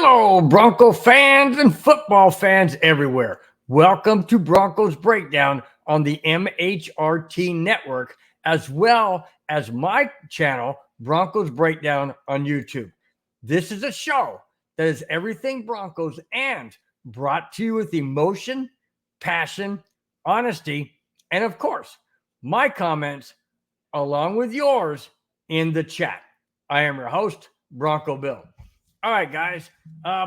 Hello, Bronco fans and football fans everywhere. Welcome to Broncos Breakdown on the MHRT network, as well as my channel, Broncos Breakdown on YouTube. This is a show that is everything Broncos and brought to you with emotion, passion, honesty, and of course, my comments along with yours in the chat. I am your host, Bronco Bill. All right, guys,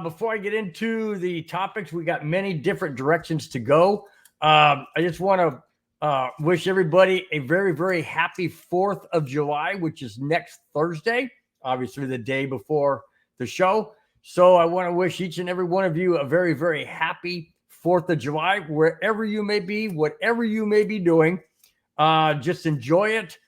before I get into the topics, we got many different directions to go. I just want to wish everybody a very, very happy 4th of July, which is next Thursday, obviously the day before the show. So I want to wish each and every one of you a very, very happy 4th of July, wherever you may be, whatever you may be doing. Just enjoy it.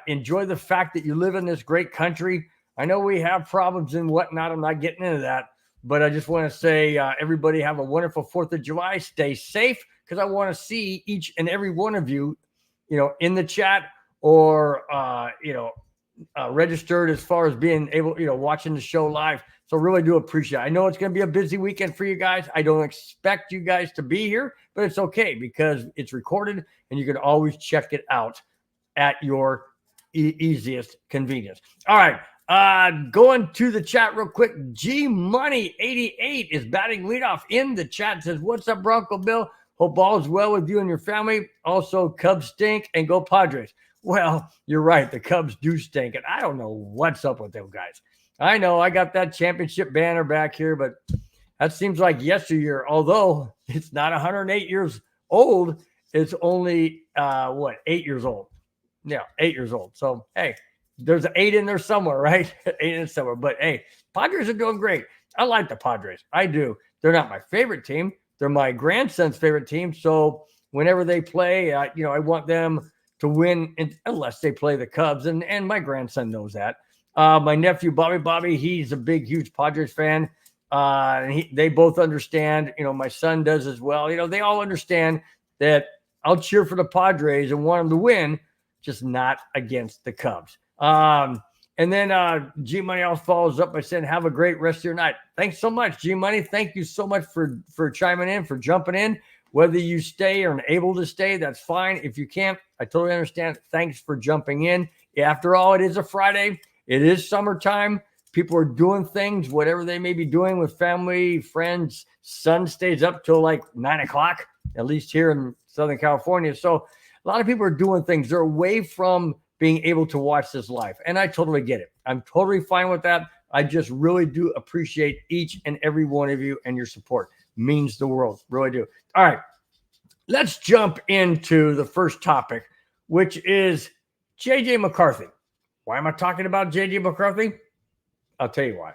Enjoy the fact that you live in this great country. I know we have problems and whatnot. I'm not getting into that, but I just want to say everybody have a wonderful 4th of July. Stay safe, because I want to see each and every one of you, in the chat or, registered as far as being able, watching the show live. So really do appreciate it. I know it's going to be a busy weekend for you guys. I don't expect you guys to be here, but it's okay because it's recorded and you can always check it out at your easiest convenience. All right. Going to the chat real quick. G Money 88 is batting leadoff in the chat. Says, "What's up, Bronco Bill? Hope all is well with you and your family. Also, Cubs stink and go Padres." Well, you're right. The Cubs do stink, and I don't know what's up with them guys. I know I got that championship banner back here, but that seems like yesteryear. Although it's not 108 years old, it's only 8 years old. Yeah, 8 years old. So hey. There's an 8 in there somewhere, right? 8 in somewhere. But hey, Padres are doing great. I like the Padres. I do. They're not my favorite team. They're my grandson's favorite team. So whenever they play, I want them to win unless they play the Cubs. And my grandson knows that. My nephew, Bobby, he's a big, huge Padres fan. They both understand. My son does as well. They all understand that I'll cheer for the Padres and want them to win, just not against the Cubs. And then G Money also follows up by saying, "Have a great rest of your night." Thanks so much, G Money. Thank you so much for chiming in, for jumping in. Whether you stay or able to stay, that's fine. If you can't, I totally understand. Thanks for jumping in. After all, it is a Friday. It is summertime. People are doing things, whatever they may be doing with family, friends. Sun stays up till like 9 o'clock, at least here in Southern California. So a lot of people are doing things. They're away from being able to watch this live. And I totally get it. I'm totally fine with that. I just really do appreciate each and every one of you, and your support means the world. Really do. All right. Let's jump into the first topic, which is J.J. McCarthy. Why am I talking about J.J. McCarthy? I'll tell you why.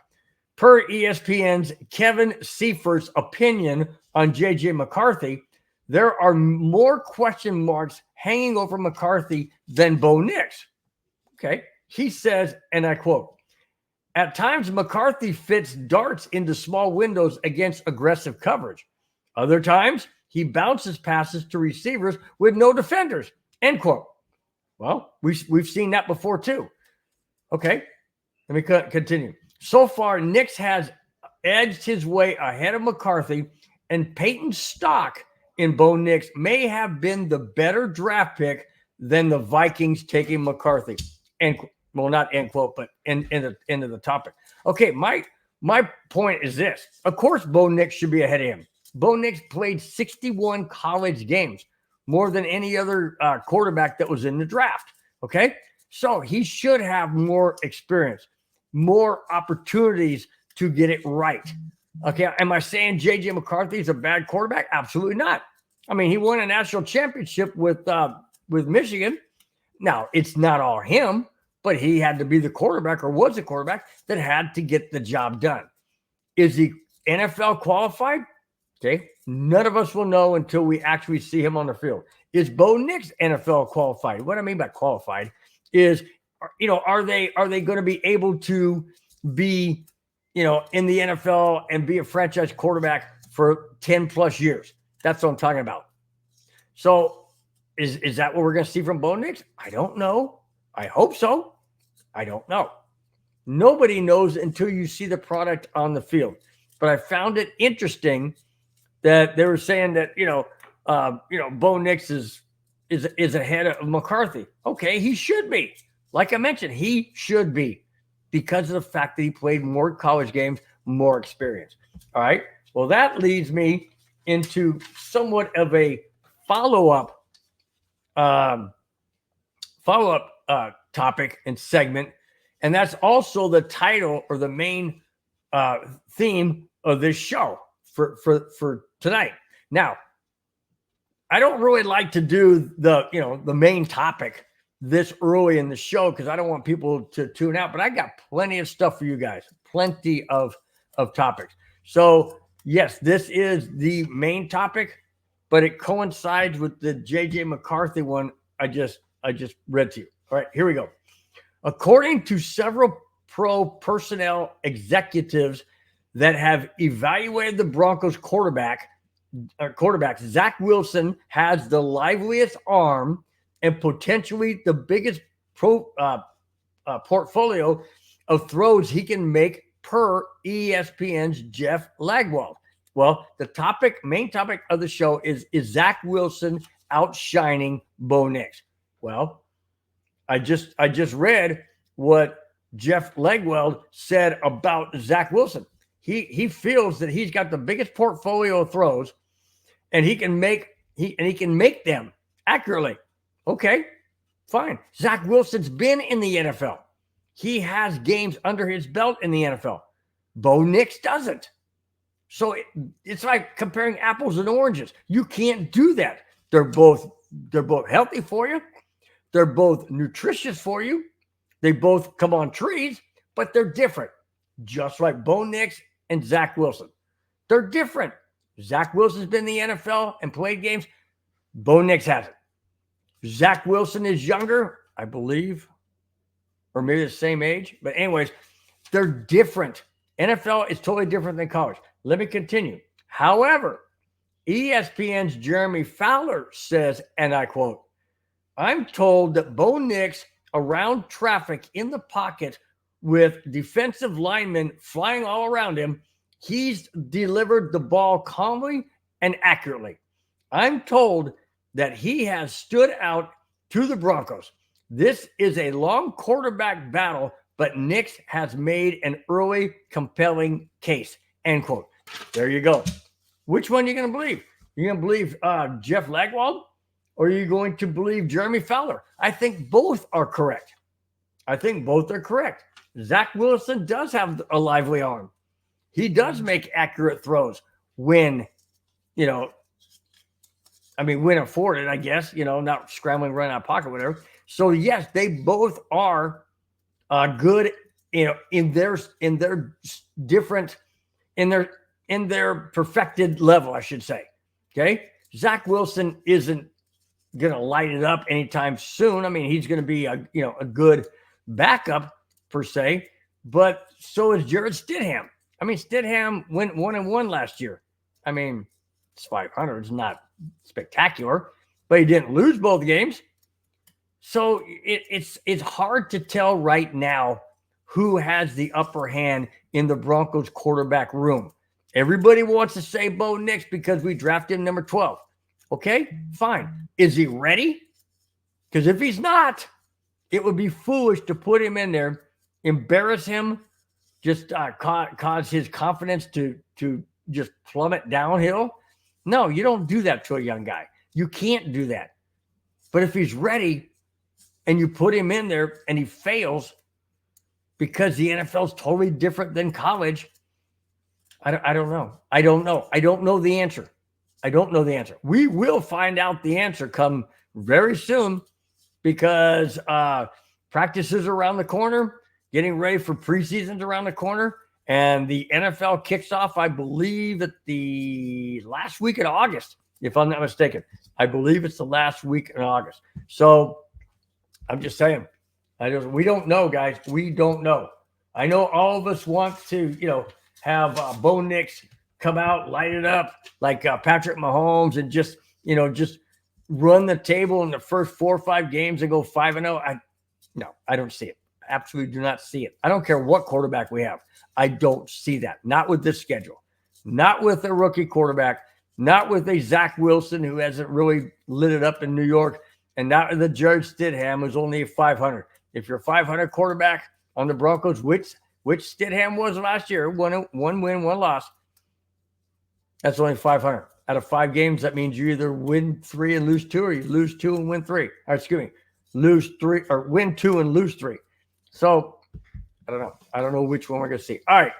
Per ESPN's Kevin Seifert's opinion on J.J. McCarthy, there are more question marks hanging over McCarthy than Bo Nix. Okay. He says, and I quote, "At times, McCarthy fits darts into small windows against aggressive coverage. Other times, he bounces passes to receivers with no defenders." End quote. Well, we've seen that before too. Okay. Let me continue. So far, Nix has edged his way ahead of McCarthy, and Peyton Stock in Bo Nix may have been the better draft pick than the Vikings taking McCarthy. And well, not end quote, but end of the topic. Okay, my point is this. Of course, Bo Nix should be ahead of him. Bo Nix played 61 college games, more than any other quarterback that was in the draft. Okay, so he should have more experience, more opportunities to get it right. Okay, am I saying J.J. McCarthy is a bad quarterback? Absolutely not. I mean, he won a national championship with Michigan. Now, it's not all him, but he had to be the quarterback, or was the quarterback that had to get the job done. Is he NFL qualified? Okay, none of us will know until we actually see him on the field. Is Bo Nix NFL qualified? What I mean by qualified is, are they going to be able to be in the NFL and be a franchise quarterback for 10 plus years? That's what I'm talking about. So is that what we're going to see from Bo Nix? I don't know. I hope so. I don't know. Nobody knows until you see the product on the field. But I found it interesting that they were saying that, Bo Nix is ahead of McCarthy. Okay, he should be. Like I mentioned, he should be because of the fact that he played more college games, more experience. All right. Well, that leads me into somewhat of a follow-up topic and segment, and that's also the title or the main theme of this show for tonight. Now, I don't really like to do the main topic this early in the show because I don't want people to tune out, but I got plenty of stuff for you guys, plenty of topics. So yes, this is the main topic, but it coincides with the JJ McCarthy one I just read to you. All right, here we go. According to several pro personnel executives that have evaluated the Broncos quarterbacks, Zach Wilson has the liveliest arm and potentially the biggest portfolio of throws he can make per ESPN's Jeff Legwold. Well, the main topic of the show is Zach Wilson outshining Bo Nix? Well, I just read what Jeff Legwold said about Zach Wilson. He feels that he's got the biggest portfolio of throws, and he can make them accurately. Okay, fine. Zach Wilson's been in the NFL. He has games under his belt in the NFL. Bo Nix doesn't. So it's like comparing apples and oranges. You can't do that. They're both healthy for you. They're both nutritious for you. They both come on trees, but they're different. Just like Bo Nix and Zach Wilson. They're different. Zach Wilson's been in the NFL and played games. Bo Nix hasn't. Zach Wilson is younger, I believe, or maybe the same age. But anyways, they're different. NFL is totally different than college. Let me continue. However, ESPN's Jeremy Fowler says, and I quote, "I'm told that Bo Nix around traffic in the pocket with defensive linemen flying all around him, he's delivered the ball calmly and accurately. I'm told that he has stood out to the Broncos. This is a long quarterback battle, but Nix has made an early compelling case," end quote. There you go. Which one are you going to believe? You're going to believe Jeff Legwold, or are you going to believe Jeremy Fowler? I think both are correct. Zach Wilson does have a lively arm. He does make accurate throws when afforded, I guess, not scrambling, running out of pocket, whatever. So yes, they both are good, in their perfected level, I should say. Okay. Zach Wilson isn't going to light it up anytime soon. I mean, he's going to be a good backup per se, but so is Jared Stidham. I mean, Stidham went 1-1 last year. I mean, it's 500. It's not spectacular, but he didn't lose both games. So it's hard to tell right now who has the upper hand in the Broncos quarterback room. Everybody wants to say Bo Nix because we drafted him number 12. Okay, fine. Is he ready? Because if he's not, it would be foolish to put him in there, embarrass him, just cause his confidence to just plummet downhill. No, you don't do that to a young guy. You can't do that. But if he's ready and you put him in there and he fails because the NFL is totally different than college, I don't know. I don't know the answer. We will find out the answer come very soon because practices around the corner, getting ready for preseasons around the corner, and the NFL kicks off, I believe, at the last week in August, if I'm not mistaken. I believe it's the last week in August. So I'm just saying, we don't know, guys. We don't know. I know all of us want to, have Bo Nix come out, light it up like Patrick Mahomes, and just run the table in the first 4 or 5 games and go 5-0. No, I don't see it. absolutely do not see it. I don't care what quarterback we have. I don't see that. Not with this schedule. Not with a rookie quarterback. Not with a Zach Wilson who hasn't really lit it up in New York. And not with a Jared Stidham who's only a 500. If you're a 500 quarterback on the Broncos, which Stidham was last year, one win, one loss, that's only 500. Out of 5 games, that means you either win 3 and lose 2, or you lose 2 and win 3. Or excuse me, lose 3 or win 2 and lose 3. So I don't know. I don't know which one we're going to see. All right.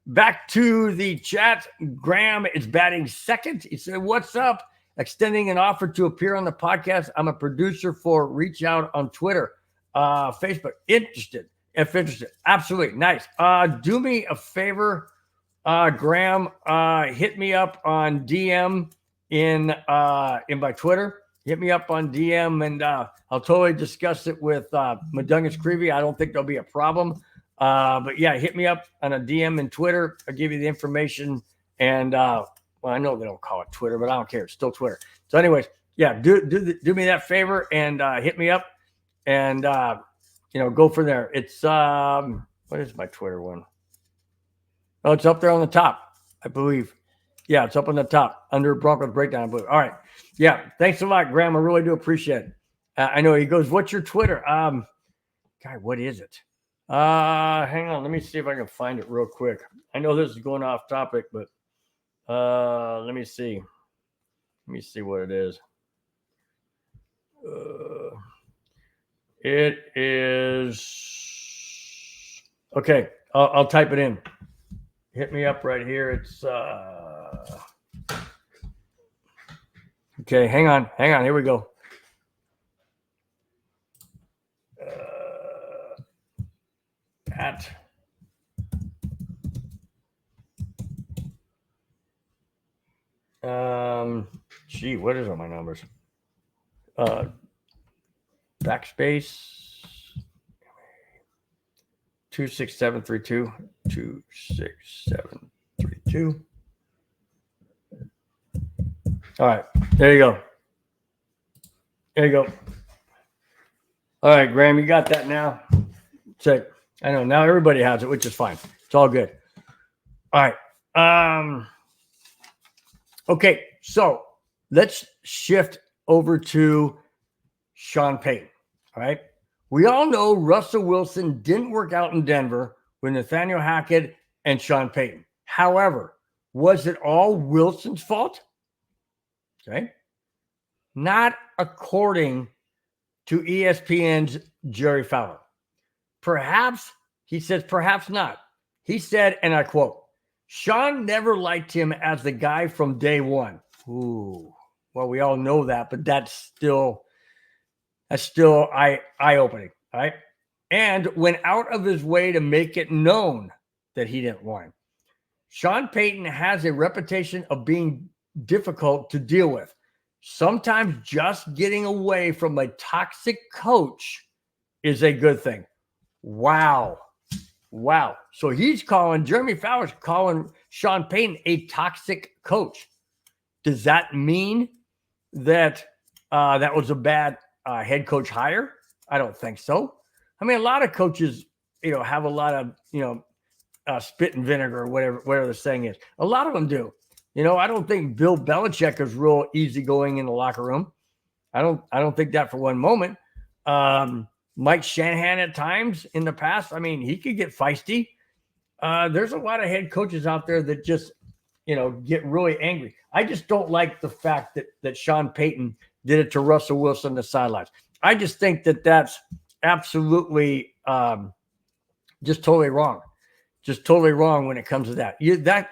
Back to the chat. Graham is batting second. He said, "What's up? Extending an offer to appear on the podcast. I'm a producer for Reach Out on Twitter, Facebook. Interested? If interested, absolutely. Nice. Do me a favor, Graham. Hit me up on DM in my Twitter. Hit me up on DM, and I'll totally discuss it with Madungus Creevy. I don't think there'll be a problem. But yeah, hit me up on a DM in Twitter. I'll give you the information. And well, I know they don't call it Twitter, but I don't care. It's still Twitter. So, anyways, yeah, do me that favor and hit me up, and go from there. It's what is my Twitter one? Oh, it's up there on the top, I believe. Yeah, it's up on the top under Broncos Breakdown, I believe. All right. Yeah, thanks a lot, Graham. I really do appreciate it. I know he goes, "What's your Twitter?" God, what is it? Hang on. Let me see if I can find it real quick. I know this is going off topic, but let me see. Let me see what it is. It is okay. I'll type it in. Hit me up right here. It's okay. Hang on. Here we go. What is all my numbers? Backspace 26732 26732. All right, there you go. All right, Graham, you got that now. Check. I know now everybody has it, which is fine. It's all good. All right. Okay, so let's shift over to Sean Payton. All right. We all know Russell Wilson didn't work out in Denver with Nathaniel Hackett and Sean Payton. However, was it all Wilson's fault? Okay. Not according to ESPN's Jerry Fowler. Perhaps, he says, perhaps not. He said, and I quote, "Sean never liked him as the guy from day one." Ooh, well, we all know that, but that's still eye-opening, all right? And went out of his way to make it known that he didn't want him. Sean Payton has a reputation of being difficult to deal with. Sometimes just getting away from a toxic coach is a good thing. Wow. So Jeremy Fowler's calling Sean Payton a toxic coach. Does that mean that that was a bad head coach hire? I don't think so. I mean, a lot of coaches, have a lot of, spit and vinegar or whatever the saying is. A lot of them do. I don't think Bill Belichick is real easygoing in the locker room. I don't think that for one moment. Mike Shanahan at times in the past, I mean, he could get feisty. There's a lot of head coaches out there that just, get really angry. I just don't like the fact that Sean Payton did it to Russell Wilson on the sidelines. I just think that that's absolutely just totally wrong. Just totally wrong when it comes to that.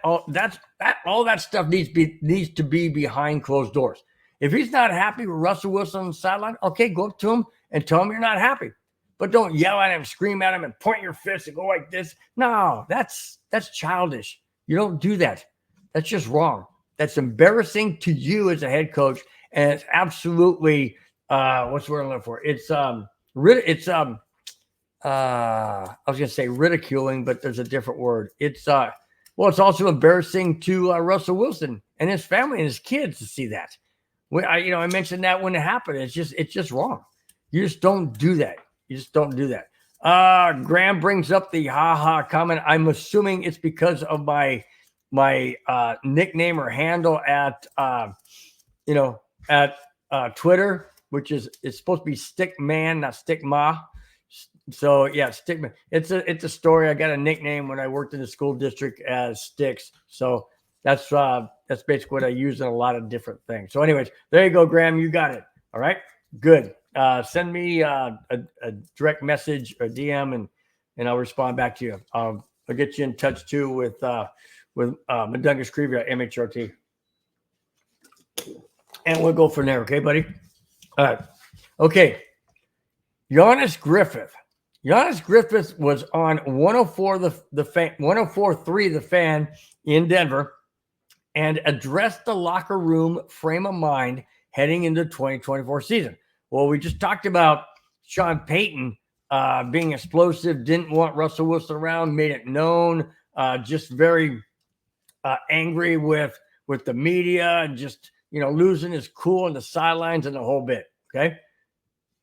All that stuff needs to be behind closed doors. If he's not happy with Russell Wilson on the sideline, okay, go up to him and tell him you're not happy. But don't yell at him, scream at him, and point your fist and go like this. No, that's childish. You don't do that. That's just wrong. That's embarrassing to you as a head coach, and it's absolutely what's the word I'm looking for? It's I was going to say ridiculing, but there's a different word. It's it's also embarrassing to Russell Wilson and his family and his kids to see that. I mentioned that when it happened. It's just wrong. You just don't do that. Graham brings up the haha comment. I'm assuming it's because of my nickname or handle at Twitter, which it's supposed to be Stickman, not Stickma. So yeah, Stickman. It's a story. I got a nickname when I worked in the school district as Sticks. So that's basically what I use in a lot of different things. So anyways, there you go, Graham. You got it. All right, good. Send me a direct message or DM, and I'll respond back to you. I'll get you in touch too with Mundungus Creevy at MHRT, and we'll go from there. Okay, buddy. All right. Okay. Giannis Griffith was on 104 the fan 104.3 the Fan in Denver, and addressed the locker room frame of mind heading into the 2024 season. Well, we just talked about Sean Payton being explosive, didn't want Russell Wilson around, made it known, just very angry with the media, and just losing his cool on the sidelines and the whole bit. Okay,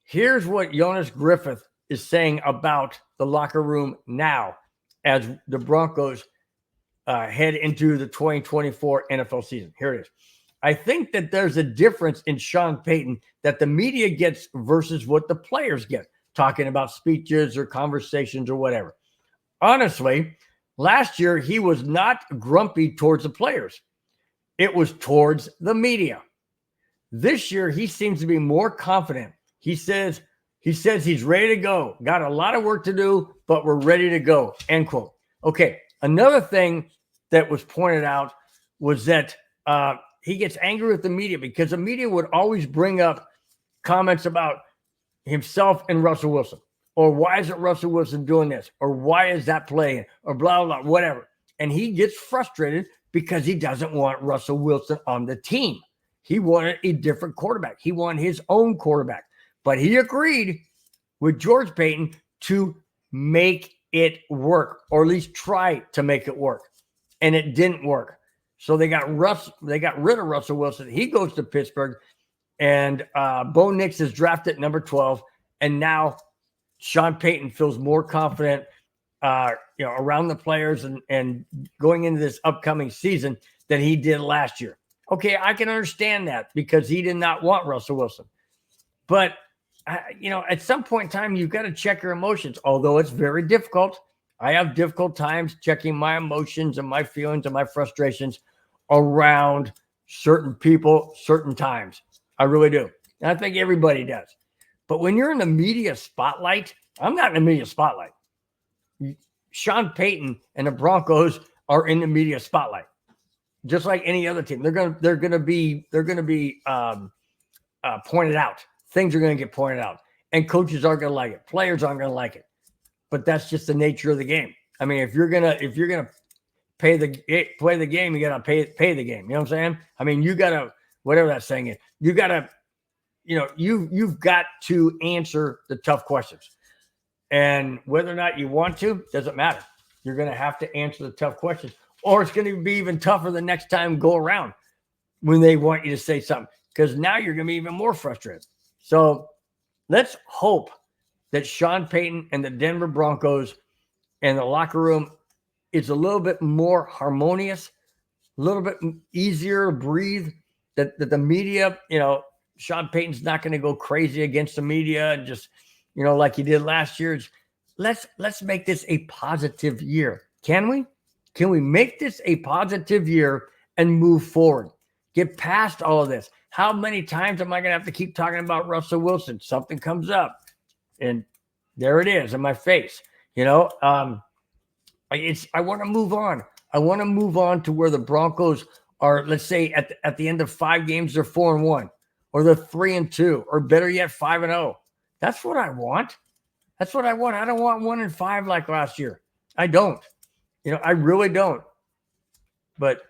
here's what Giannis Griffith is saying about the locker room now as the Broncos head into the 2024 NFL season. Here it is. I think that there's a difference in Sean Payton that the media gets versus what the players get, talking about speeches or conversations or whatever. Honestly, last year he was not grumpy towards the players. It was towards the media. This year he seems to be more confident. He says he's ready to go. Got a lot of work to do, but we're ready to go. End quote. Okay. Another thing that was pointed out was that he gets angry with the media because the media would always bring up comments about himself and Russell Wilson, or why isn't Russell Wilson doing this, or why is that playing, or blah, blah, blah, whatever. And he gets frustrated because he doesn't want Russell Wilson on the team. He wanted a different quarterback. He wanted his own quarterback. But he agreed with George Payton to make it work, or at least try to make it work. And it didn't work. So they got rid of Russell Wilson. He goes to Pittsburgh, and Bo Nix is drafted number 12. And now Sean Payton feels more confident around the players and going into this upcoming season than he did last year. Okay, I can understand that because he did not want Russell Wilson. But at some point in time, you've got to check your emotions, although it's very difficult. I have difficult times checking my emotions and my feelings and my frustrations around certain people, certain times. I really do. And I think everybody does. But when you're in the media spotlight, I'm not in the media spotlight. Sean Payton and the Broncos are in the media spotlight, just like any other team. They're gonna be pointed out. Things are going to get pointed out, and coaches aren't going to like it. Players aren't going to like it, but that's just the nature of the game. I mean, if you're gonna play the game, you got to pay the game. You know what I'm saying? I mean, you got to, whatever that saying is, you got to, you've got to answer the tough questions, and whether or not you want to doesn't matter. You're going to have to answer the tough questions, or it's going to be even tougher the next time go around when they want you to say something, because now you're going to be even more frustrated. So let's hope that Sean Payton and the Denver Broncos and the locker room is a little bit more harmonious, a little bit easier to breathe, that the media, Sean Payton's not going to go crazy against the media and just, like he did last year. Let's make this a positive year. Can we? Can we make this a positive year and move forward? Get past all of this. How many times am I going to have to keep talking about Russell Wilson? Something comes up, and there it is in my face. I want to move on. I want to move on to where the Broncos are. Let's say at the end of 5 games, they're 4-1, or they're 3-2, or better yet, 5-0. That's what I want. That's what I want. I don't want 1-5 like last year. I don't. I really don't. But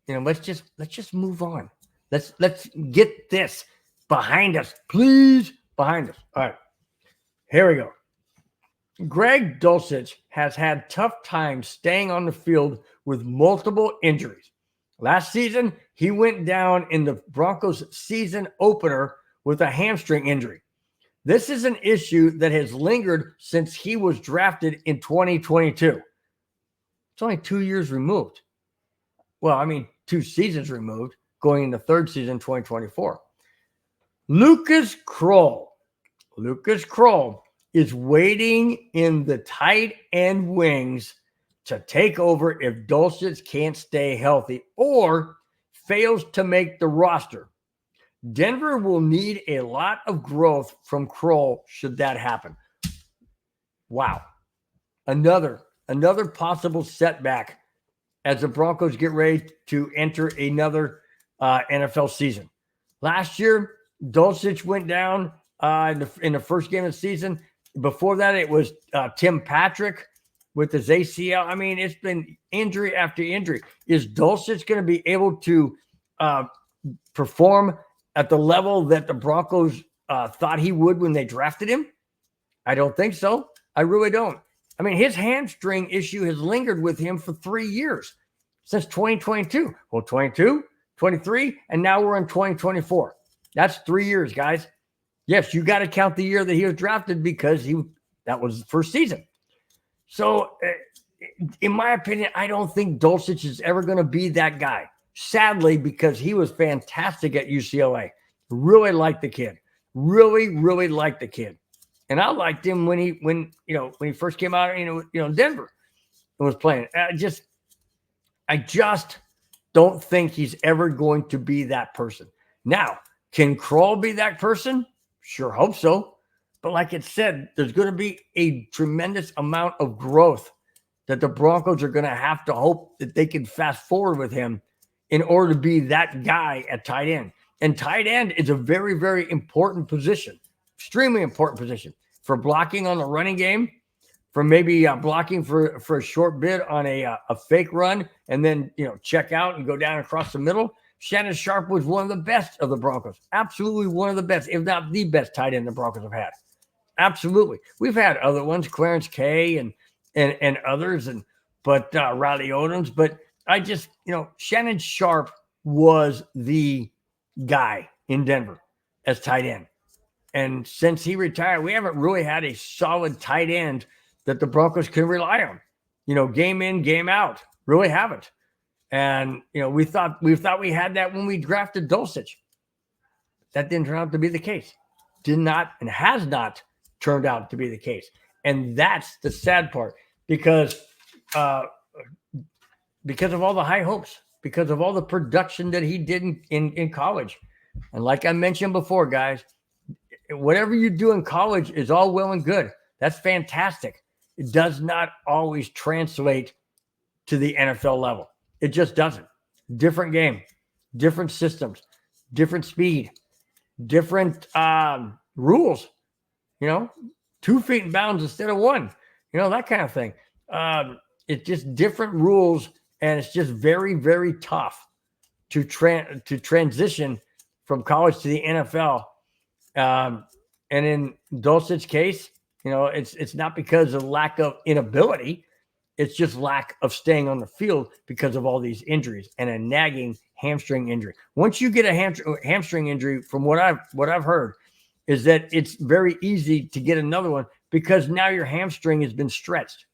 let's just move on. Let's get this behind us, please. Behind us. All right. Here we go. Greg Dulcich has had tough times staying on the field with multiple injuries. Last season, he went down in the Broncos season opener with a hamstring injury. This is an issue that has lingered since he was drafted in 2022. It's only 2 years removed. Well, I mean, 2 seasons removed, going into third season 2024. Lucas Kroll is waiting in the tight end wings to take over if Dulcich can't stay healthy or fails to make the roster. Denver will need a lot of growth from Kroll should that happen. Wow. Another possible setback as the Broncos get ready to enter another NFL season. Last year, Dulcich went down in the first game of the season. Before that, it was Tim Patrick with his ACL. I mean, it's been injury after injury. Is Dulcich going to be able to perform at the level that the Broncos thought he would when they drafted him? I don't think so. I really don't. I mean, his hamstring issue has lingered with him for 3 years, since 2022. Well, 22, 23, and now we're in 2024. That's 3 years, guys. Yes, you got to count the year that he was drafted because that was the first season. So, in my opinion, I don't think Dulcich is ever going to be that guy. Sadly, because he was fantastic at UCLA. Really liked the kid. Really liked the kid. And I liked him when he first came out, Denver and was playing. I just don't think he's ever going to be that person. Now, can Kroll be that person? Sure hope so. But like it said, there's going to be a tremendous amount of growth that the Broncos are going to have to hope that they can fast forward with him in order to be that guy at tight end. And tight end is a very, very important position, extremely important position for blocking on the running game, for maybe blocking for a short bit on a fake run and then, check out and go down across the middle. Shannon Sharpe was one of the best of the Broncos. Absolutely one of the best, if not the best tight end the Broncos have had. Absolutely. We've had other ones, Clarence Kay and others, but Riley Odoms. But I just, Shannon Sharpe was the guy in Denver as tight end. And since he retired, we haven't really had a solid tight end that the Broncos can rely on. Game in, game out. Really haven't. And, we thought we had that when we drafted Dulcich. That didn't turn out to be the case. Did not and has not turned out to be the case. And that's the sad part because of all the high hopes, because of all the production that he did in college. And like I mentioned before, guys, whatever you do in college is all well and good. That's fantastic. It does not always translate to the NFL level. It just doesn't. Different game, different systems, different speed, different rules, 2 feet in bounds instead of 1, that kind of thing. It's just different rules, and it's just very, very tough to transition from college to the NFL. And in Dulcich's case, it's not because of lack of inability. It's just lack of staying on the field because of all these injuries and a nagging hamstring injury. Once you get a hamstring injury, from what I've heard, is that it's very easy to get another one because now your hamstring has been stretched,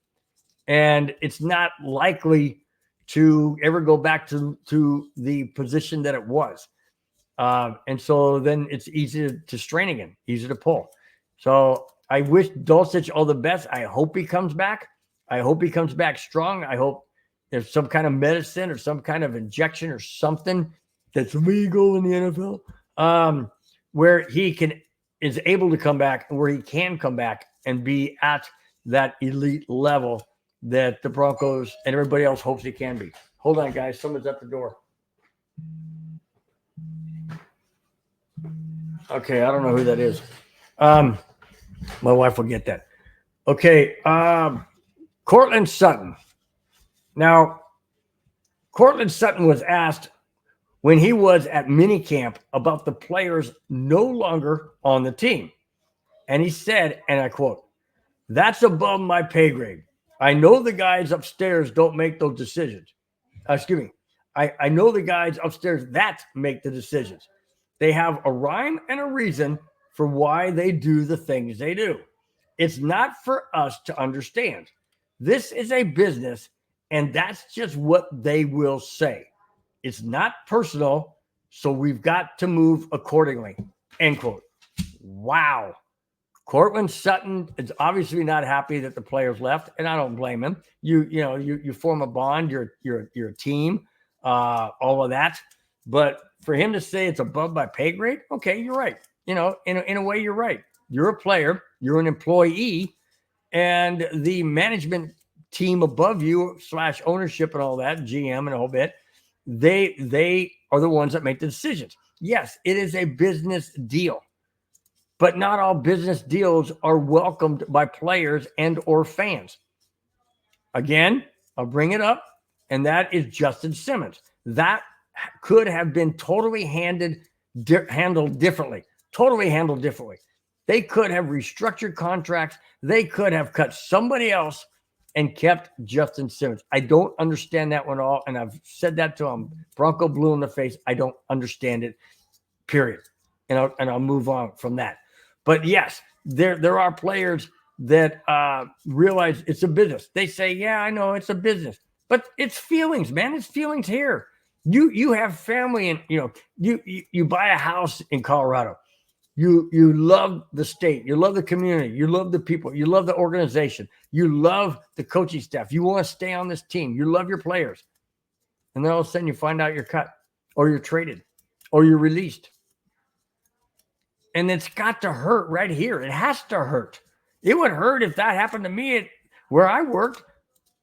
and it's not likely to ever go back to the position that it was. And so then it's easy to strain again, easy to pull. So I wish Dulcich all the best. I hope he comes back. I hope he comes back strong. I hope there's some kind of medicine or some kind of injection or something that's legal in the NFL, where he is able to come back and where he can come back and be at that elite level that the Broncos and everybody else hopes he can be. Hold on, guys. Someone's at the door. Okay, I don't know who that is. My wife will get that. Okay, Courtland Sutton. Now, Courtland Sutton was asked when he was at minicamp about the players no longer on the team. And he said, and I quote, "That's above my pay grade. I know the guys upstairs don't make those decisions." I know the guys upstairs that make the decisions. They have a rhyme and a reason for why they do the things they do. It's not for us to understand. This is a business, and that's just what they will say. It's not personal, so we've got to move accordingly. End quote. Wow. Cortland Sutton is obviously not happy that the players left, and I don't blame him. You form a bond, you're a team, all of that. But for him to say it's above my pay grade, okay, you're right. In a way, you're right. You're a player, you're an employee, and the management team above you / ownership and all that, GM and a whole bit, they are the ones that make the decisions. Yes, it is a business deal. But not all business deals are welcomed by players and or fans. Again, I'll bring it up, and that is Justin Simmons. That could have been totally handled differently. Totally handled differently. They could have restructured contracts. They could have cut somebody else and kept Justin Simmons. I don't understand that one at all, and I've said that to him. Bronco blue in the face. I don't understand it, period. And I'll move on from that. But yes, there are players that realize it's a business. They say, yeah, I know it's a business, but it's feelings, man. It's feelings here. You have family, and you buy a house in Colorado. You love the state. You love the community. You love the people. You love the organization. You love the coaching staff. You want to stay on this team. You love your players. And then all of a sudden you find out you're cut, or you're traded, or you're released. And it's got to hurt right here. It has to hurt. It would hurt if that happened to me at where I worked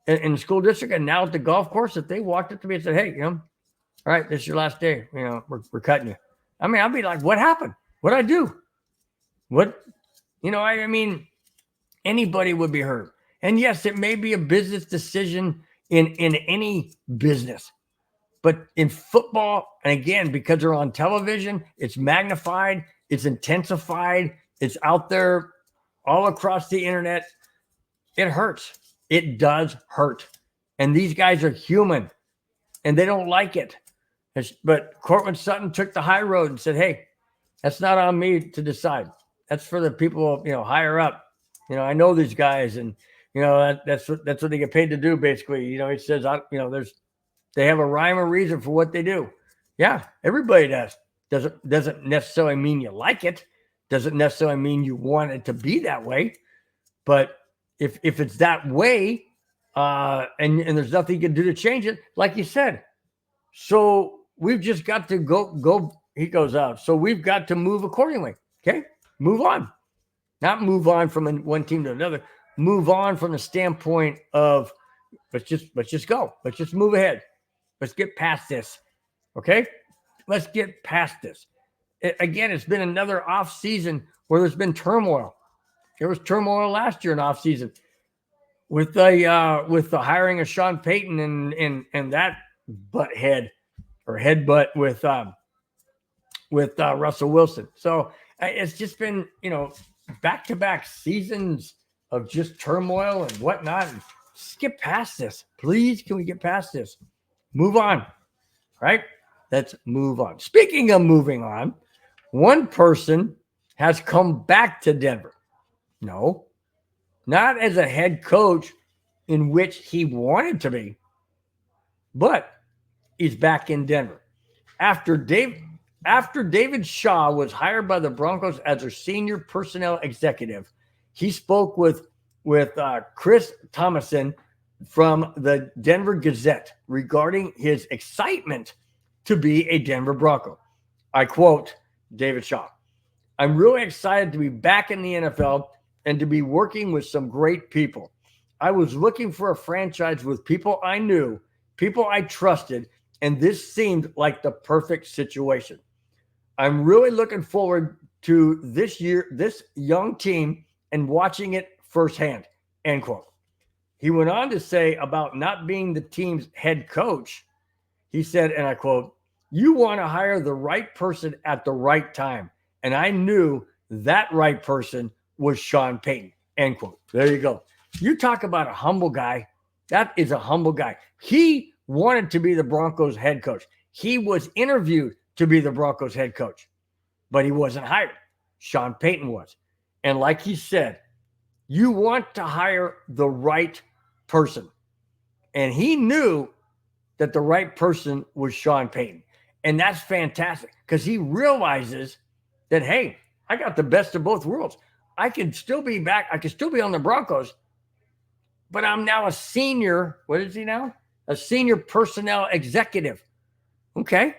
in the school district and now at the golf course, if they walked up to me and said, hey, all right, this is your last day. We're cutting you. I mean, I'd be like, what happened? What'd I do? What? I mean, anybody would be hurt. And yes, it may be a business decision in any business. But in football, and again, because they're on television, it's magnified, it's intensified, it's out there all across the internet. It hurts. It does hurt. And these guys are human, and they don't like it. But Cortland Sutton took the high road and said, hey, that's not on me to decide. That's for the people, higher up. I know these guys, and, that's what they get paid to do, basically. He says, they have a rhyme or reason for what they do. Yeah, everybody does. Doesn't necessarily mean you like it. Doesn't necessarily mean you want it to be that way. But if it's that way, and there's nothing you can do to change it, like you said. So we've just got to go. He goes out. So we've got to move accordingly. Okay, move on. Not move on from one team to another. Move on from the standpoint of let's just go. Let's just move ahead. Let's get past this. Okay? Let's get past this. Again, it's been another off season where there's been turmoil. There was turmoil last year in off season with the hiring of Sean Payton and that headbutt with Russell Wilson. So it's just been, back-to-back seasons of just turmoil and whatnot. Just get past this. Please, can we get past this? Move on, right? Let's move on. Speaking of moving on, one person has come back to Denver. No, not as a head coach in which he wanted to be, but he's back in Denver. After David Shaw was hired by the Broncos as their senior personnel executive, he spoke with Chris Thomason from the Denver Gazette regarding his excitement to be a Denver Bronco. I quote David Shaw, "I'm really excited to be back in the NFL and to be working with some great people. I was looking for a franchise with people I knew, people I trusted, and this seemed like the perfect situation. I'm really looking forward to this young team and watching it firsthand," end quote. He went on to say about not being the team's head coach. He said, and I quote, "You want to hire the right person at the right time. And I knew that right person was Sean Payton," end quote. There you go. You talk about a humble guy. That is a humble guy. He wanted to be the Broncos head coach. He was interviewed to be the Broncos head coach, but he wasn't hired. Sean Payton was. And like he said, you want to hire the right person. And he knew that the right person was Sean Payton. And that's fantastic because he realizes that, hey, I got the best of both worlds. I can still be back. I can still be on the Broncos, but I'm now a senior. What is he now? A senior personnel executive. Okay.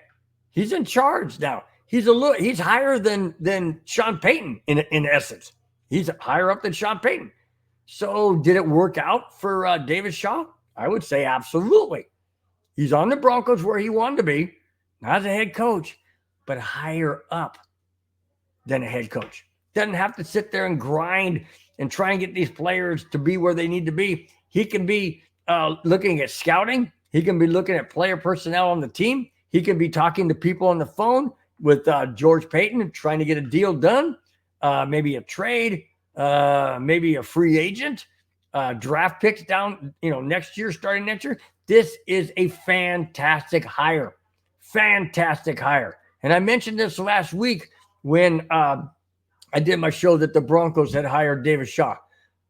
He's in charge now. He's higher than Sean Payton in essence. He's higher up than Sean Payton. So did it work out for David Shaw? I would say absolutely. He's on the Broncos where he wanted to be, not as a head coach, but higher up than a head coach. Doesn't have to sit there and grind and try and get these players to be where they need to be. He can be looking at scouting. He can be looking at player personnel on the team. He can be talking to people on the phone with George Payton and trying to get a deal done, maybe a trade, maybe a free agent, draft picks down, next year, starting next year. This is a fantastic hire. Fantastic hire. And I mentioned this last week when I did my show that the Broncos had hired David Shaw.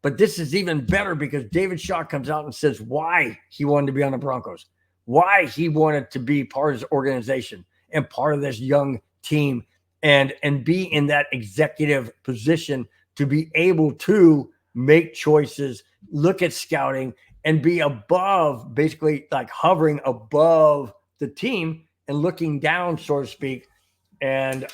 But this is even better because David Shaw comes out and says why he wanted to be on the Broncos, why he wanted to be part of his organization and part of this young team and be in that executive position to be able to make choices, look at scouting, and be above, basically like hovering above the team and looking down, so to speak, and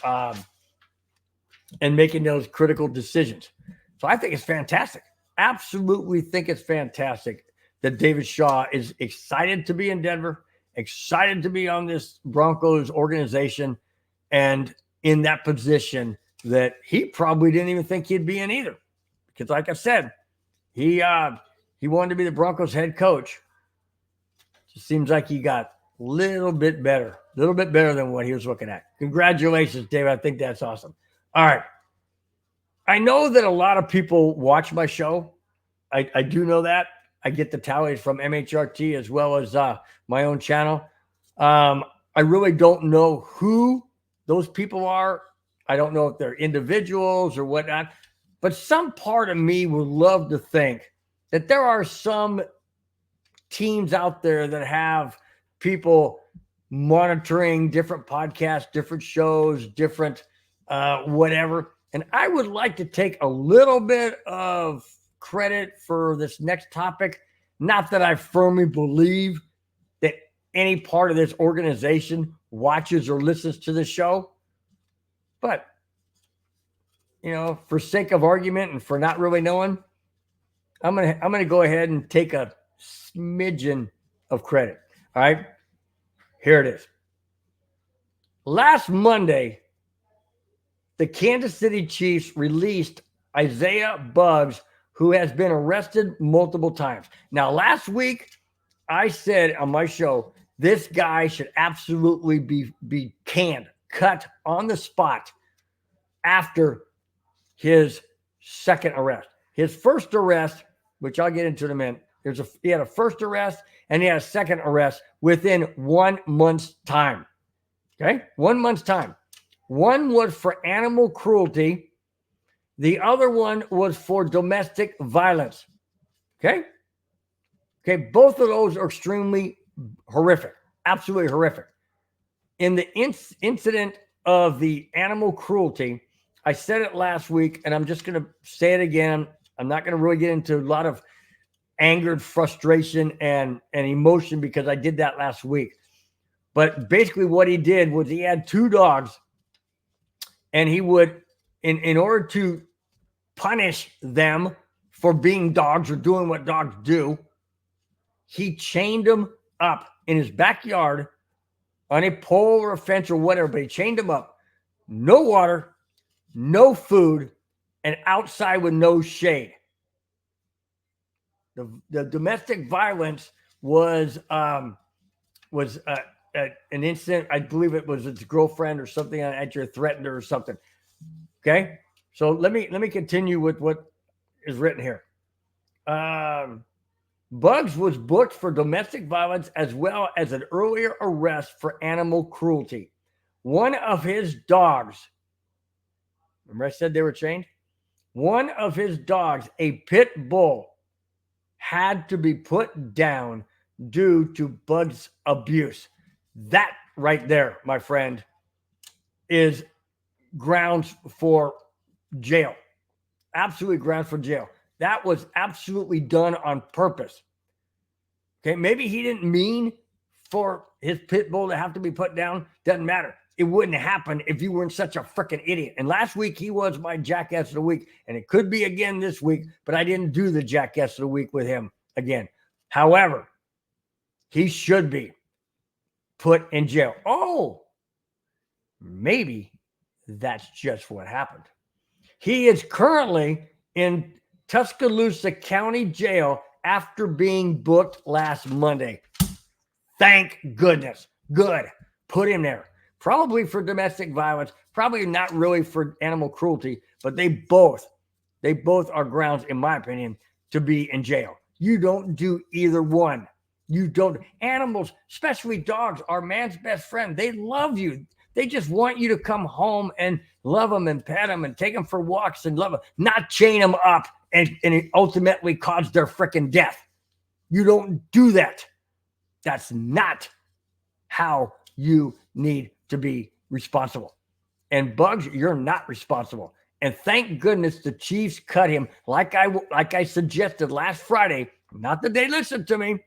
making those critical decisions. So I think it's fantastic. Absolutely think it's fantastic that David Shaw is excited to be in Denver, excited to be on this Broncos organization, and in that position that he probably didn't even think he'd be in either. Because like I said, he wanted to be the Broncos head coach. Just seems like he got a little bit better than what he was looking at. Congratulations, David. I think that's awesome. All right. I know that a lot of people watch my show. I do know that. I get the tallies from MHRT as well as my own channel. I really don't know who those people are. I don't know if they're individuals or whatnot. But some part of me would love to think that there are some teams out there that have people monitoring different podcasts, different shows, different whatever. And I would like to take a little bit of credit for this next topic. Not that I firmly believe that any part of this organization watches or listens to the show, but, for sake of argument and for not really knowing, I'm gonna go ahead and take a smidgen of credit. All right, here it is. Last Monday, the Kansas City Chiefs released Isaiah Buggs, who has been arrested multiple times. Now, last week, I said on my show, this guy should absolutely be canned, cut on the spot after his second arrest. His first arrest, which I'll get into in a minute, he had a first arrest and he had a second arrest within 1 month's time. Okay? 1 month's time. One was for animal cruelty. The other one was for domestic violence. Okay? Okay, both of those are extremely horrific. Absolutely horrific. In the incident of the animal cruelty, I said it last week, and I'm just going to say it again. I'm not going to really get into a lot of anger, frustration, and emotion because I did that last week. But basically what he did was he had two dogs, and he would, in order to punish them for being dogs or doing what dogs do, he chained them up in his backyard on a pole or a fence or whatever, but he chained them up. No water, no food, and outside with no shade. The domestic violence was an incident. I believe it was his girlfriend or something that had threatened her or something. Okay, so let me continue with what is written here. Buggs was booked for domestic violence as well as an earlier arrest for animal cruelty. One of his dogs Remember I said they were chained? One of his dogs, a pit bull, had to be put down due to Bug's abuse. That right there, my friend, is grounds for jail. Absolutely grounds for jail. That was absolutely done on purpose. Okay, maybe he didn't mean for his pit bull to have to be put down. Doesn't matter. It wouldn't happen if you weren't such a freaking idiot. And last week he was my jackass of the week, and it could be again this week, but I didn't do the jackass of the week with him again. However, he should be put in jail. Oh, maybe that's just what happened. He is currently in Tuscaloosa County Jail after being booked last Monday. Thank goodness. Good. Put him there. Probably for domestic violence, probably not really for animal cruelty, but they both are grounds, in my opinion, to be in jail. You don't do either one. You don't. Animals, especially dogs, are man's best friend. They love you. They just want you to come home and love them and pet them and take them for walks and love them, not chain them up and it ultimately cause their freaking death. You don't do that. That's not how you need to be responsible. And Bugs, you're not responsible. And thank goodness the Chiefs cut him like I suggested last Friday. Not that they listened to me.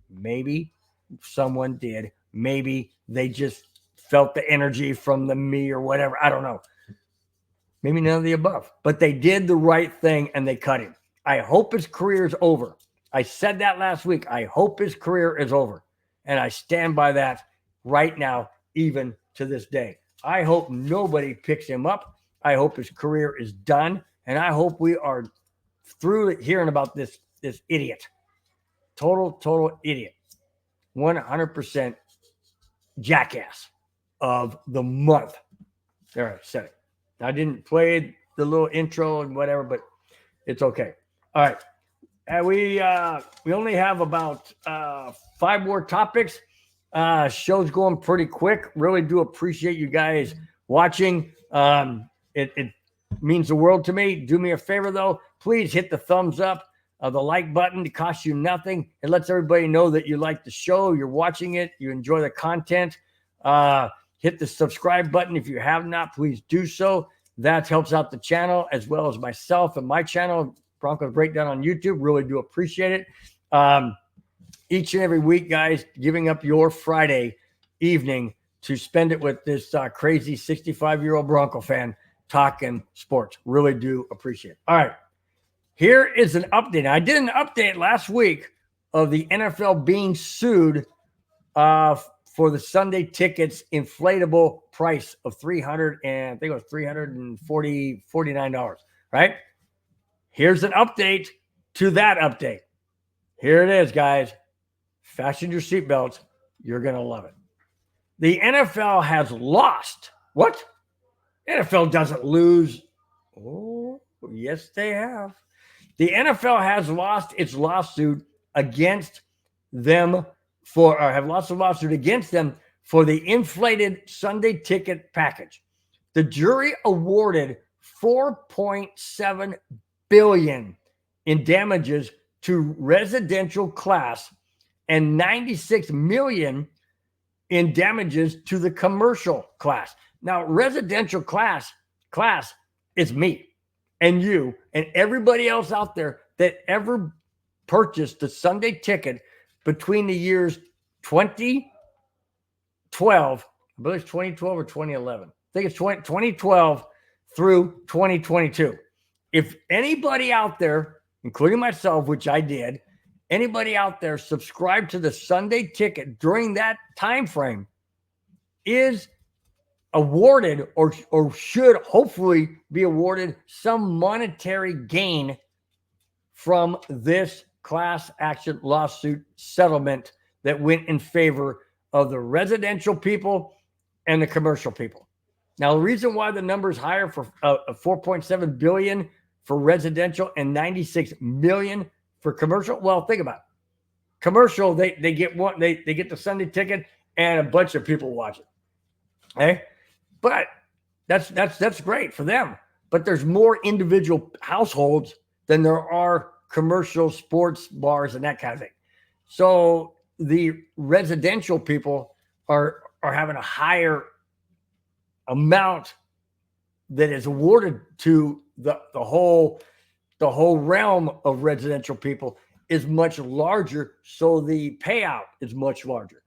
Maybe someone did. Maybe they just felt the energy from me or whatever. I don't know. Maybe none of the above. But they did the right thing and they cut him. I hope his career is over. I said that last week. I hope his career is over. And I stand by that right now, even to this day. I hope nobody picks him up. I hope his career is done. And I hope we are through hearing about this idiot. Total idiot. 100% jackass of the month. There, I said it. I didn't play the little intro and whatever, but it's okay. All right. And we only have about 5 more topics. Show's going pretty quick. Really do appreciate you guys watching. It means the world to me. Do me a favor, though. Please hit the thumbs up, the like button. It costs you nothing. It lets everybody know that you like the show, you're watching it, you enjoy the content. Hit the subscribe button if you have not. Please do so. That helps out the channel as well as myself and my channel, Broncos Breakdown on YouTube. Really do appreciate it. Each and every week, guys, giving up your Friday evening to spend it with this crazy 65-year-old Bronco fan talking sports. Really do appreciate it. All right. Here is an update. I did an update last week of the NFL being sued for the Sunday tickets inflatable price of $349, right? Here's an update to that update. Here it is, guys. Fasten your seatbelts. You're going to love it. The NFL has lost. What? NFL doesn't lose. Oh, yes, they have. The NFL has lost its lawsuit against them have lost a lawsuit against them for the inflated Sunday ticket package. The jury awarded $4.7 billion in damages to residential class and $96 million in damages to the commercial class. Now, residential class is me and you and everybody else out there that ever purchased the Sunday ticket between the years 2012, I believe it's 2012 or 2011. I think it's 2012 through 2022. If anybody out there, including myself, which I did, anybody out there subscribed to the Sunday ticket during that time frame is awarded or should hopefully be awarded some monetary gain from this class action lawsuit settlement that went in favor of the residential people and the commercial people. Now, the reason why the number is higher for $4.7 billion for residential and $96 million for commercial. Well, think about it. Commercial, they get one, they get the Sunday ticket and a bunch of people watch it. Okay, but that's great for them. but there's more individual households than there are commercial sports bars and that kind of thing. So the residential people are having a higher amount that is awarded to the whole realm of residential people is much larger, so the payout is much larger.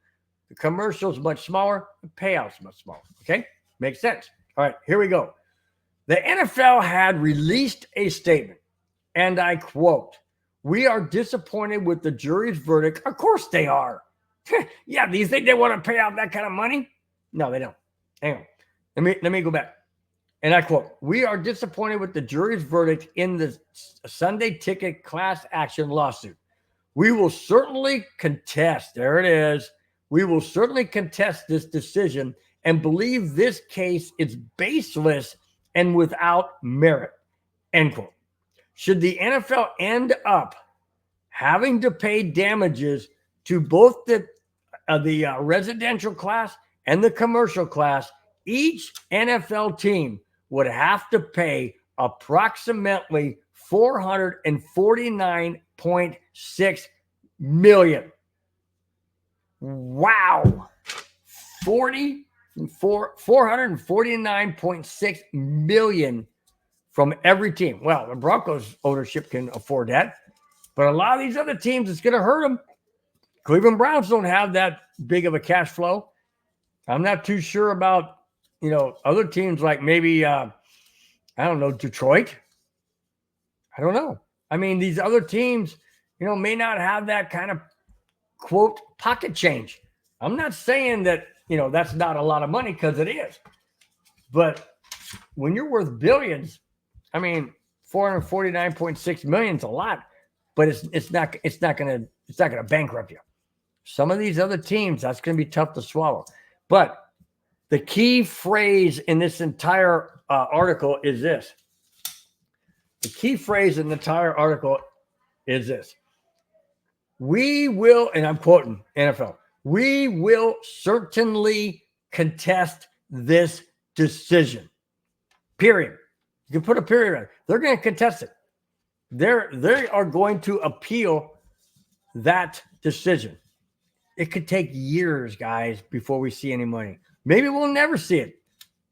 The commercial is much smaller, the payout's much smaller. Okay, makes sense. All right, here we go. The NFL had released a statement, and I quote, "We are disappointed with the jury's verdict." Of course they are. Yeah, do you think they want to pay out that kind of money? No, they don't. Hang on. Let me go back. And I quote, "We are disappointed with the jury's verdict in the Sunday ticket class action lawsuit. We will certainly contest," there it is, "we will certainly contest this decision and believe this case is baseless and without merit," end quote. Should the NFL end up having to pay damages to both the residential class and the commercial class, each NFL team would have to pay approximately $449.6 million. Wow. $449.6 million from every team. Well, the Broncos ownership can afford that, but a lot of these other teams, it's going to hurt them. Cleveland Browns don't have that big of a cash flow. I'm not too sure about, other teams like maybe, I don't know, Detroit. I don't know. I mean, these other teams, may not have that kind of, quote, pocket change. I'm not saying that, that's not a lot of money, because it is. But when you're worth billions, I mean, 449.6 million is a lot, but it's not going to bankrupt you. Some of these other teams, that's going to be tough to swallow. But the key phrase in this entire article is this. The key phrase in the entire article is this. "We will," and I'm quoting NFL, "we will certainly contest this decision." Period. You can put a period on it. They're going to contest it. They are going to appeal that decision. It could take years, guys, before we see any money. Maybe we'll never see it.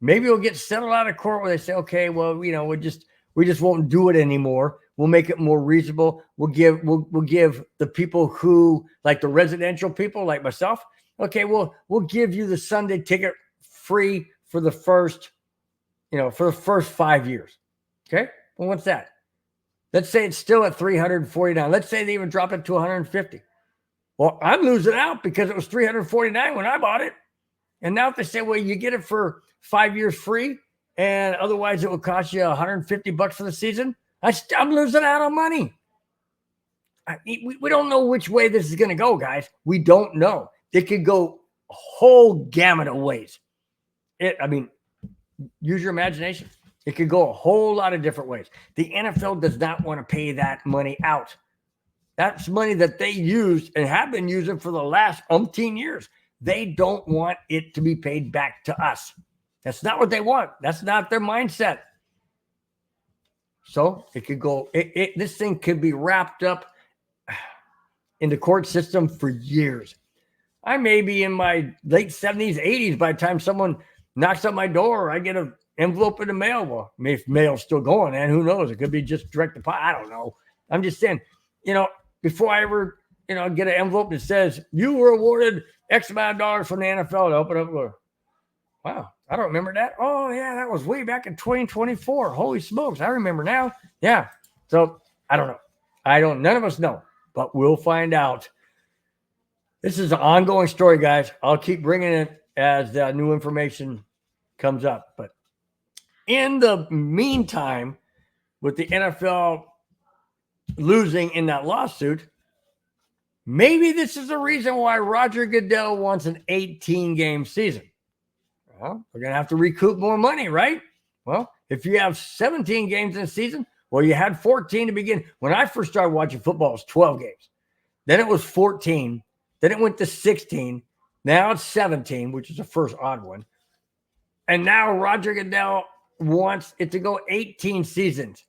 Maybe we'll get settled out of court where they say, okay, well, we just won't do it anymore. We'll make it more reasonable. We'll give the people who, like the residential people like myself, okay, we'll give you the Sunday ticket free for the first 5 years. Okay? Well, what's that? Let's say it's still at $349. Let's say they even drop it to $150. Well, I'm losing out because it was $349 when I bought it. And now if they say, well, you get it for 5 years free, and otherwise it will cost you $150 for the season, I'm losing out on money. We don't know which way this is going to go, guys. We don't know. It could go a whole gamut of ways. Use your imagination. It could go a whole lot of different ways. The NFL does not want to pay that money out. That's money that they used and have been using for the last umpteen years. They don't want it to be paid back to us. That's not what they want. That's not their mindset. So it could go, this thing could be wrapped up in the court system for years. I may be in my late 70s, 80s by the time someone knocks on my door, or I get an envelope in the mail. Well, if mail's still going, and who knows? It could be just direct deposit. I don't know. I'm just saying, before I ever, get an envelope that says you were awarded X amount of dollars from the NFL, to open up, wow, I don't remember that. Oh yeah, that was way back in 2024. Holy smokes, I remember now. Yeah. So I don't know. None of us know, but we'll find out. This is an ongoing story, guys. I'll keep bringing it as the new information comes up. But in the meantime, with the NFL losing in that lawsuit, maybe this is the reason why Roger Goodell wants an 18-game season. Well, we're going to have to recoup more money, right? Well, if you have 17 games in a season, well, you had 14 to begin. When I first started watching football, it was 12 games. Then it was 14. Then it went to 16. Now it's 17, which is the first odd one. And now Roger Goodell wants it to go 18 seasons.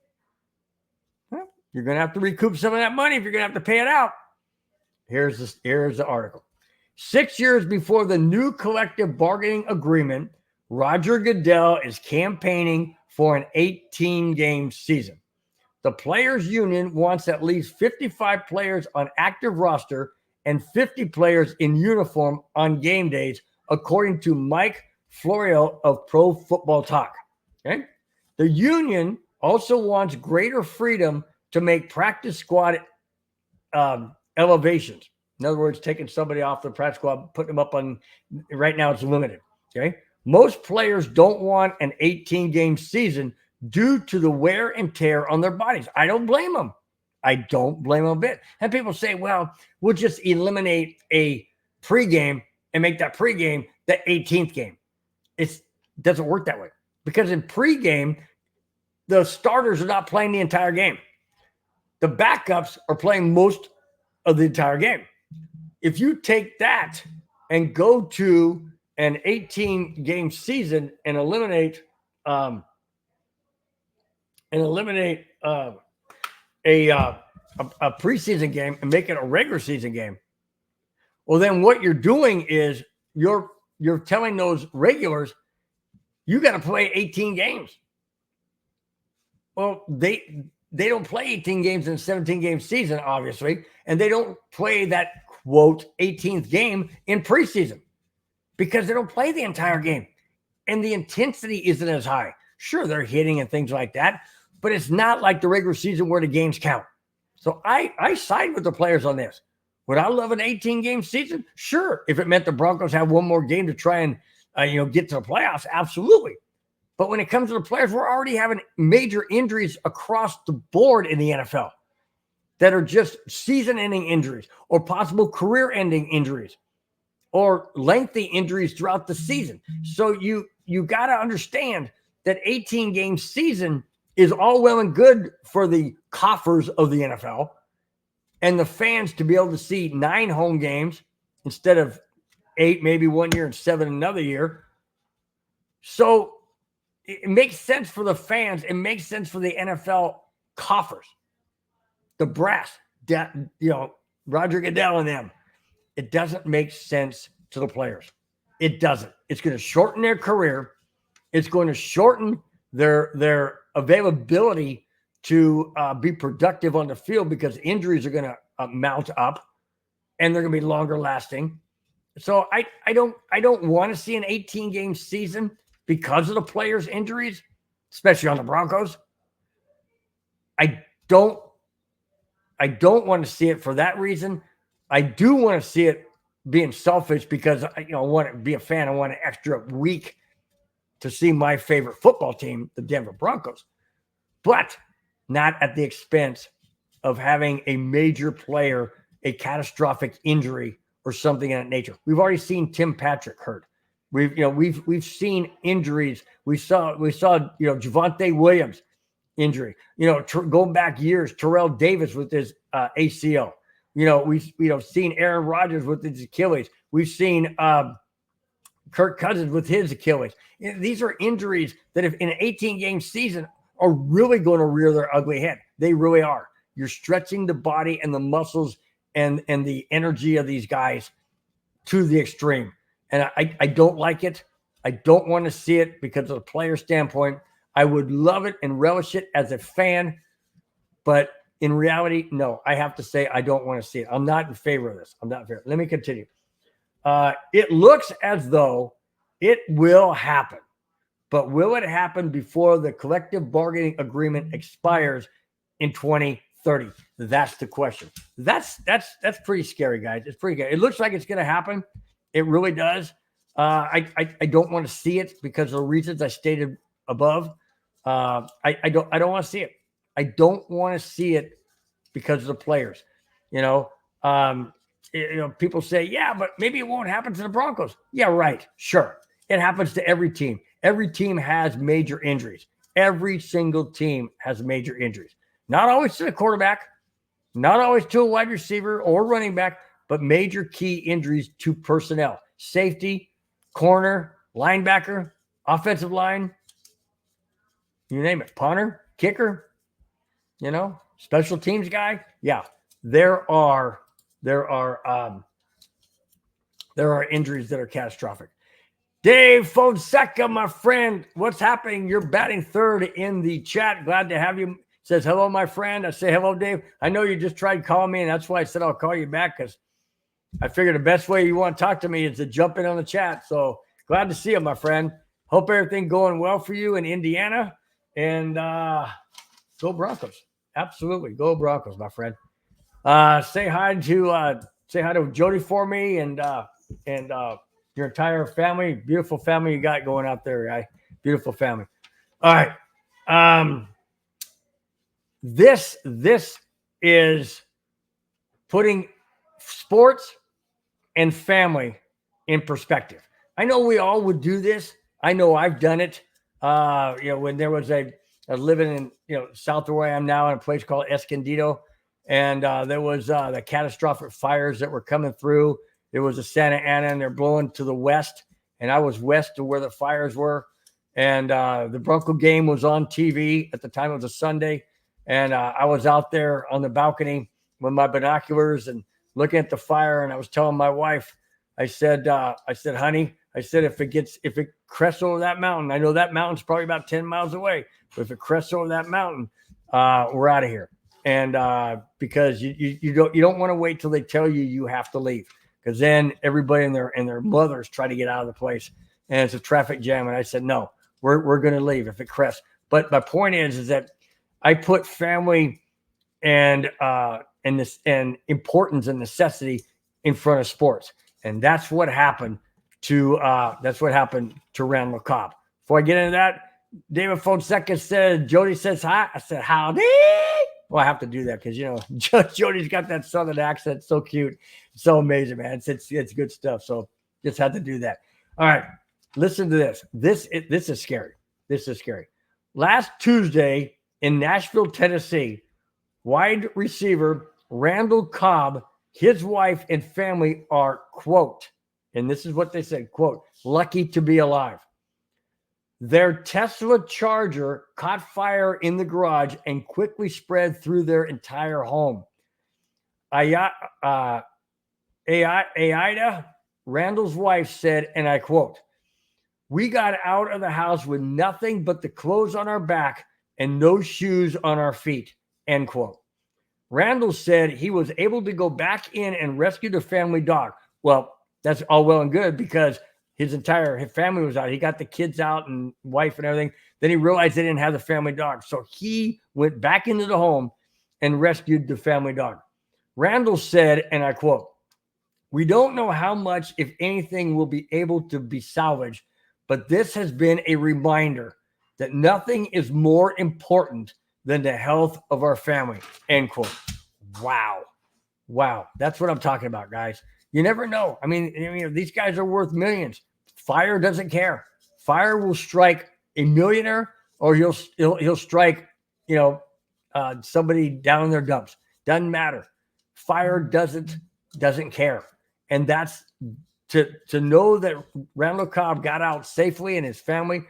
Well, you're going to have to recoup some of that money if you're going to have to pay it out. Here's the article. 6 years before the new collective bargaining agreement, Roger Goodell is campaigning for an 18-game season. The players' union wants at least 55 players on active roster and 50 players in uniform on game days, according to Mike Florio of Pro Football Talk. Okay? The union also wants greater freedom to make practice squad elevations. In other words, taking somebody off the practice squad, putting them up on, right now it's limited. Okay. Most players don't want an 18-game season due to the wear and tear on their bodies. I don't blame them. I don't blame them a bit. And people say, well, we'll just eliminate a pregame and make that pregame the 18th game. It doesn't work that way, because in pregame, the starters are not playing the entire game. The backups are playing most of the entire game. If you take that and go to an 18-game season and eliminate a preseason game and make it a regular season game, well, then what you're doing is you're telling those regulars, you got to play 18 games. Well, they don't play 18 games in a 17-game season, obviously, and they don't play that, quote, 18th game in preseason because they don't play the entire game, and the intensity isn't as high. Sure, they're hitting and things like that, but it's not like the regular season where the games count. So I side with the players on this. Would I love an 18-game season? Sure. If it meant the Broncos have one more game to try and get to the playoffs, absolutely. But when it comes to the players, we're already having major injuries across the board in the NFL that are just season-ending injuries or possible career-ending injuries or lengthy injuries throughout the season. So you got to understand that 18-game season is all well and good for the coffers of the NFL and the fans to be able to see 9 home games instead of 8, maybe one year and 7 another year. So it makes sense for the fans. It makes sense for the NFL coffers, the brass, Roger Goodell and them. It doesn't make sense to the players. It doesn't. It's going to shorten their career. It's going to shorten their availability to be productive on the field because injuries are going to mount up and they're going to be longer lasting. So I don't want to see an 18-game season because of the players' injuries, especially on the Broncos. I don't want to see it for that reason. I do want to see it being selfish because I want to be a fan. I want an extra week to see my favorite football team, the Denver Broncos, but not at the expense of having a major player, a catastrophic injury or something of that nature. We've already seen Tim Patrick hurt. We've seen injuries. We saw Javonte Williams injury. Going back years, Terrell Davis with his ACL. We've seen Aaron Rodgers with his Achilles. We've seen Kirk Cousins with his Achilles. These are injuries that, if in an 18-game season, are really going to rear their ugly head. They really are. You're stretching the body and the muscles and the energy of these guys to the extreme. And I don't like it. I don't want to see it because of the player standpoint. I would love it and relish it as a fan. But in reality, no, I have to say I don't want to see it. I'm not in favor of this. I'm not in favor. Let me continue. It looks as though it will happen. But will it happen before the collective bargaining agreement expires in 2030? That's the question. That's pretty scary, guys. It's pretty good. It looks like it's going to happen. It really does. I don't want to see it because of the reasons I stated above. I don't want to see it. I don't want to see it because of the players. People say, yeah, but maybe it won't happen to the Broncos. Yeah, right. Sure. It happens to every team. Every team has major injuries. Every single team has major injuries. Not always to the quarterback, not always to a wide receiver or running back, but major key injuries to personnel. Safety, corner, linebacker, offensive line. you name it, punter, kicker, special teams guy. Yeah, there are injuries that are catastrophic. Dave Fonseca, my friend, what's happening? You're batting third in the chat. Glad to have you. Says hello, my friend. I say hello, Dave. I know you just tried calling me, and that's why I said I'll call you back, because I figured the best way you want to talk to me is to jump in on the chat. So glad to see you, my friend. Hope everything going well for you in Indiana, and go Broncos. Absolutely, go Broncos, my friend. Say hi to Jody for me, and your entire family. Beautiful family you got going out there, guy. Beautiful family. All right. This is putting sports and family in perspective. I know we all would do this. I know I've done it. When there was a living in south of where I am now, in a place called Escondido, and there was the catastrophic fires that were coming through. There was a Santa Ana, and they're blowing to the west, and I was west of where the fires were. And the Bronco game was on TV at the time. It was a Sunday, and I was out there on the balcony with my binoculars and looking at the fire. And I was telling my wife, I said, honey, if it crests over that mountain, I know that mountain's probably about 10 miles away, but if it crests over that mountain, we're out of here. And because you don't want to wait till they tell you have to leave, because then everybody and their mothers try to get out of the place, and it's a traffic jam. And I said, no, we're going to leave if it crests. But my point is that I put family and importance and necessity in front of sports, and that's what happened to Randall Cobb. Before I get into that, David Fonseca said, Jody says hi. I said, howdy. Well, I have to do that because, Jody's got that Southern accent. So cute. So amazing, man. It's good stuff. So just had to do that. All right. Listen to this. This is scary. This is scary. Last Tuesday in Nashville, Tennessee, wide receiver Randall Cobb, his wife and family are, quote, and this is what they said, quote, lucky to be alive. Their Tesla Charger caught fire in the garage and quickly spread through their entire home. Aida, Randall's wife, said, and I quote, we got out of the house with nothing but the clothes on our back and no shoes on our feet, end quote. Randall said he was able to go back in and rescue the family dog. Well, that's all well and good because his family was out. He got the kids out and wife and everything. Then he realized they didn't have the family dog. So he went back into the home and rescued the family dog. Randall said, and I quote, we don't know how much, if anything, will be able to be salvaged, but this has been a reminder that nothing is more important than the health of our family, end quote. Wow. That's what I'm talking about, guys. You never know. I mean, these guys are worth millions. Fire doesn't care. Fire will strike a millionaire, or he'll strike, somebody down in their dumps. Doesn't matter. Fire doesn't care. And that's to know that Randall Cobb got out safely and his family,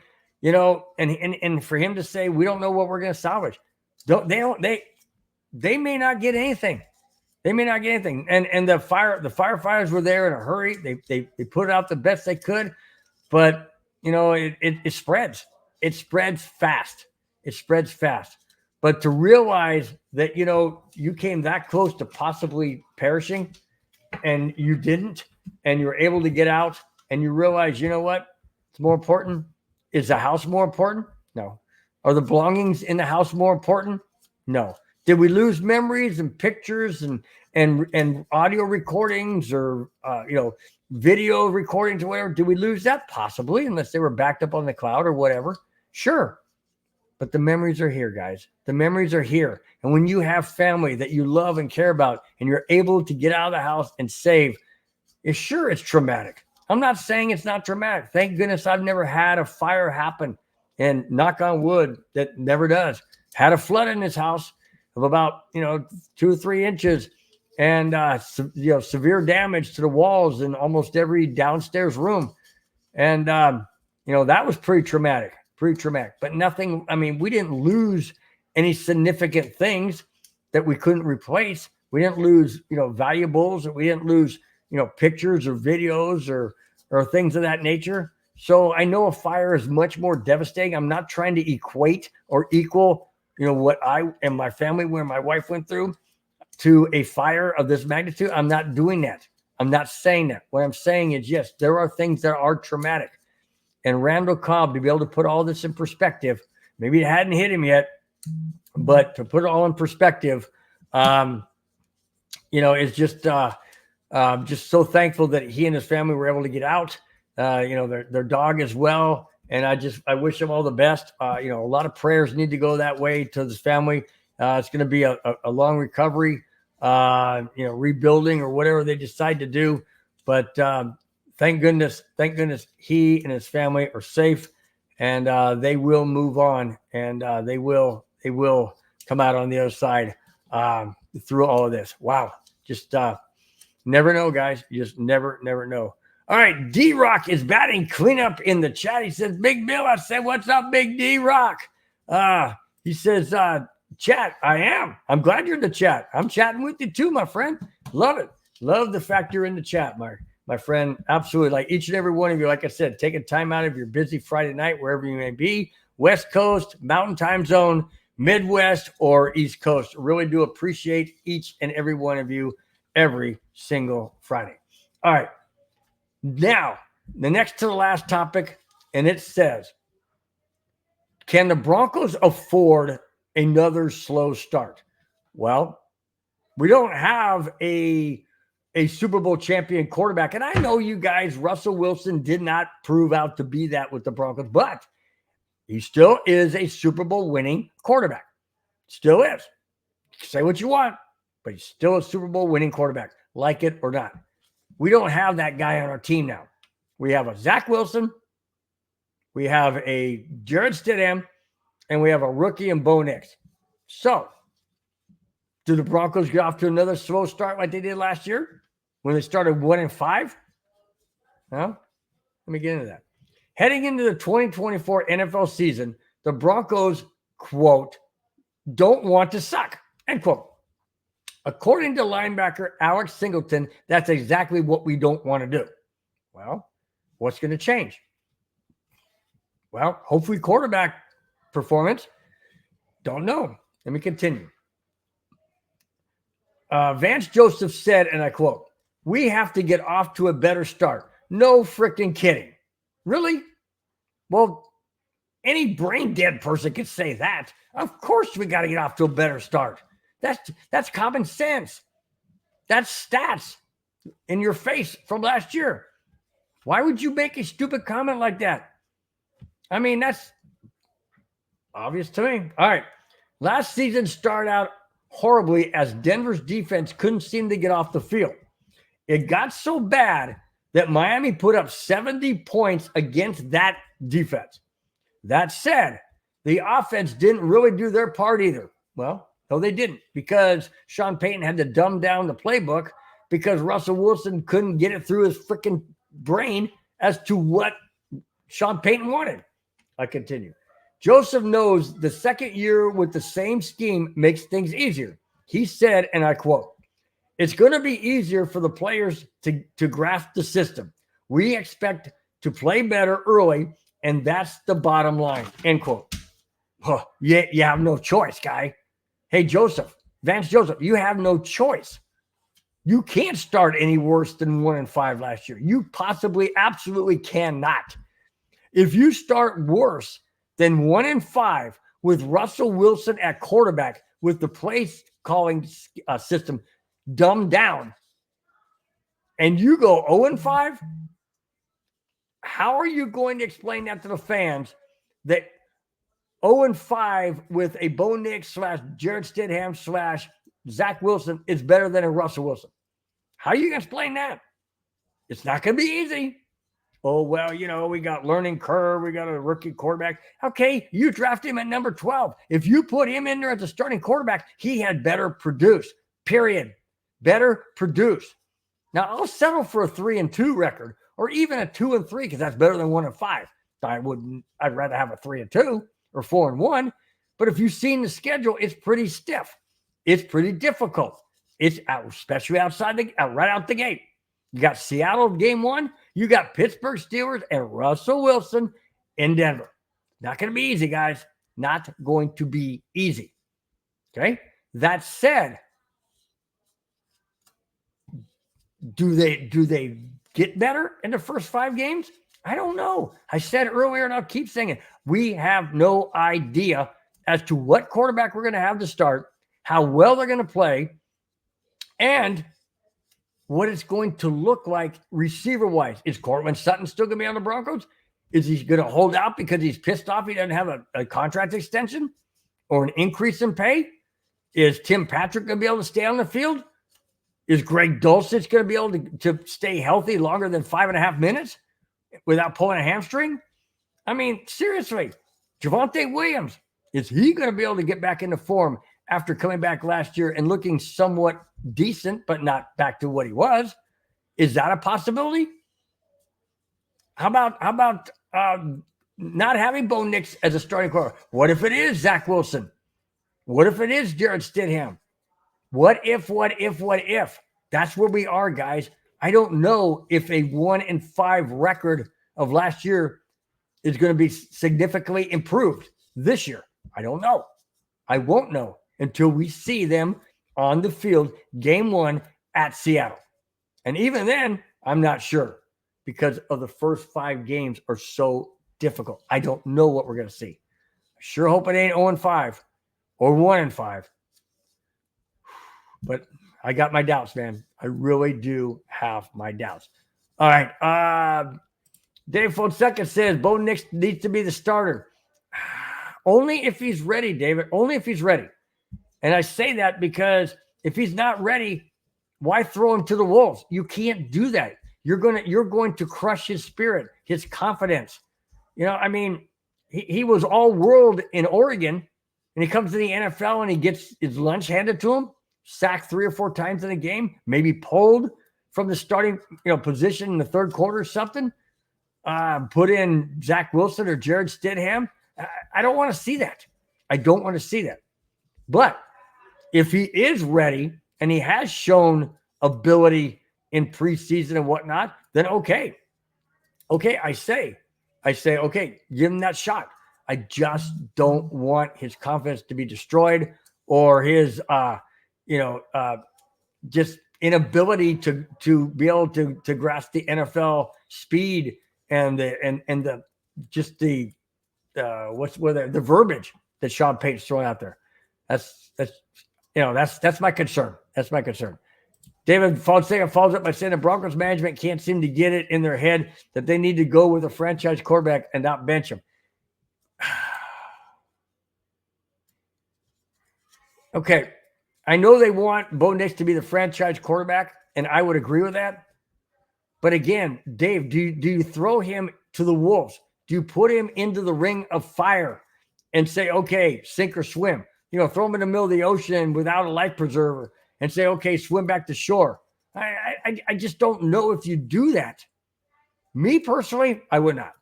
and for him to say, we don't know what we're going to salvage. They may not get anything. They may not get anything. And the firefighters were there in a hurry. They put out the best they could, but it spreads. It spreads fast. But to realize that, you came that close to possibly perishing and you didn't, and you were able to get out, and you realize, you know what? It's more important. Is the house more important? No. Are the belongings in the house more important? No. Did we lose memories and pictures and audio recordings or, video recordings or whatever? Did we lose that? Possibly, unless they were backed up on the cloud or whatever. Sure. But the memories are here, guys. The memories are here. And when you have family that you love and care about, and you're able to get out of the house and save, it's traumatic. I'm not saying it's not traumatic. Thank goodness I've never had a fire happen. And knock on wood, that never does. Had a flood in his house of about 2 or 3 inches, and severe damage to the walls in almost every downstairs room, and that was pretty traumatic. pretty traumatic. But nothing, I mean, we didn't lose any significant things that we couldn't replace. We didn't lose, valuables, or we didn't lose, pictures or videos or things of that nature. So I know a fire is much more devastating. I'm not trying to equate or equal, what I and my family, where my wife went through, to a fire of this magnitude. I'm not doing that. I'm not saying that. What I'm saying is, yes, there are things that are traumatic. And Randall Cobb, to be able to put all this in perspective, maybe it hadn't hit him yet, but to put it all in perspective, it's just so thankful that he and his family were able to get out. Their dog as well. And I wish him all the best. A lot of prayers need to go that way to his family. It's going to be a long recovery, rebuilding or whatever they decide to do. But thank goodness he and his family are safe, and they will move on, and they will come out on the other side through all of this. Wow. Just never know, guys. You just never know. All right. D-Rock is batting cleanup in the chat. He says, Big Bill, I said, what's up, Big D-Rock? He says, chat, I am. I'm glad you're in the chat. I'm chatting with you too, my friend. Love it. Love the fact you're in the chat, my friend. Absolutely. Like each and every one of you, like I said, taking time out of your busy Friday night, wherever you may be, West Coast, Mountain Time Zone, Midwest, or East Coast. Really do appreciate each and every one of you every single Friday. All right. Now, the next to the last topic, and it says, can the Broncos afford another slow start? Well, we don't have a Super Bowl champion quarterback. And I know you guys, Russell Wilson did not prove out to be that with the Broncos, but he still is a Super Bowl winning quarterback. Still is. Say what you want, but he's still a Super Bowl winning quarterback, like it or not. We don't have that guy on our team now. We have a Zach Wilson, we have a Jared Stidham, and we have a rookie in Bo Nix. So, do the Broncos get off to another slow start like they did last year when they started 1-5? Well, let me get into that. Heading into the 2024 NFL season, the Broncos, quote, don't want to suck, end quote. According to linebacker Alex Singleton, that's exactly what we don't want to do. Well, what's going to change? Well, hopefully quarterback performance. Don't know. Let me continue. Vance Joseph said, and I quote, we have to get off to a better start. No freaking kidding. Really? Well, any brain dead person could say that. Of course we got to get off to a better start. That's common sense. That's stats in your face from last year. Why would you make a stupid comment like that? I mean, that's obvious to me. All right. Last season started out horribly as Denver's defense couldn't seem to get off the field. It got so bad that Miami put up 70 points against that defense. That said, the offense didn't really do their part either. Well, no, they didn't, because Sean Payton had to dumb down the playbook because Russell Wilson couldn't get it through his freaking brain as to what Sean Payton wanted. I continue. Joseph knows the second year with the same scheme makes things easier. He said, and I quote, it's going to be easier for the players to grasp the system. We expect to play better early, and that's the bottom line, end quote. Oh, yeah, you have no choice, guy. Hey, Vance Joseph, you have no choice. You can't start any worse than 1-5 last year. You possibly, absolutely cannot. If you start worse than 1-5 with Russell Wilson at quarterback, with the play calling system dumbed down, and you go 0-5, how are you going to explain that to the fans that 0-5 with a Bo Nix / Jared Stidham / Zach Wilson is better than a Russell Wilson? How are you going to explain that? It's not going to be easy. Oh, well, we got learning curve. We got a rookie quarterback. Okay, you draft him at number 12. If you put him in there as a starting quarterback, he had better produce, period. Better produce. Now, I'll settle for a 3-2 record or even a 2-3 because that's better than 1-5. I'd rather have a 3-2 or 4-1. But if you've seen the schedule, it's pretty stiff. It's pretty difficult. It's especially right out the gate. You got Seattle game 1. You got Pittsburgh Steelers and Russell Wilson in Denver. Not going to be easy, guys. Not going to be easy. Okay. That said, do they get better in the first 5 games? I don't know. I said earlier, and I'll keep saying it. We have no idea as to what quarterback we're going to have to start, how well they're going to play, and what it's going to look like receiver-wise. Is Cortland Sutton still going to be on the Broncos? Is he going to hold out because he's pissed off he doesn't have a contract extension or an increase in pay? Is Tim Patrick going to be able to stay on the field? Is Greg Dulcich going to be able to stay healthy longer than 5.5 minutes without pulling a hamstring? I mean, seriously, Javonte Williams, is he going to be able to get back into form after coming back last year and looking somewhat decent, but not back to what he was? Is that a possibility? How about not having Bo Nix as a starting quarterback? What if it is Zach Wilson? What if it is Jarrett Stidham? What if? That's where we are, guys. I don't know if a 1-5 record of last year is going to be significantly improved this year. I don't know. I won't know until we see them on the field game 1 at Seattle. And even then, I'm not sure because of the first 5 games are so difficult. I don't know what we're going to see. I sure hope it ain't 0-5 or 1-5. But I got my doubts, man. I really do have my doubts. All right. Dave Fonseca says Bo Nix needs to be the starter. Only if he's ready, David. Only if he's ready. And I say that because if he's not ready, why throw him to the wolves? You can't do that. You're going to crush his spirit, his confidence. I mean, he was all world in Oregon, and he comes to the NFL and he gets his lunch handed to him, sacked 3 or 4 times in a game, maybe pulled from the starting position in the third quarter or something. Put in Zach Wilson or Jarrett Stidham. I don't want to see that. I don't want to see that. But if he is ready and he has shown ability in preseason and whatnot, then okay. Okay, I say, okay, give him that shot. I just don't want his confidence to be destroyed or his, just inability to be able to grasp the NFL speed and the verbiage that Sean Payton's throwing out there. That's my concern. That's my concern. David Fonseca follows up by saying the Broncos management can't seem to get it in their head that they need to go with a franchise quarterback and not bench him. Okay. I know they want Bo Nix to be the franchise quarterback, and I would agree with that. But again, Dave, do you throw him to the wolves? Do you put him into the ring of fire and say, okay, sink or swim? Throw him in the middle of the ocean without a life preserver and say, okay, swim back to shore. I just don't know if you do that. Me personally, I would not.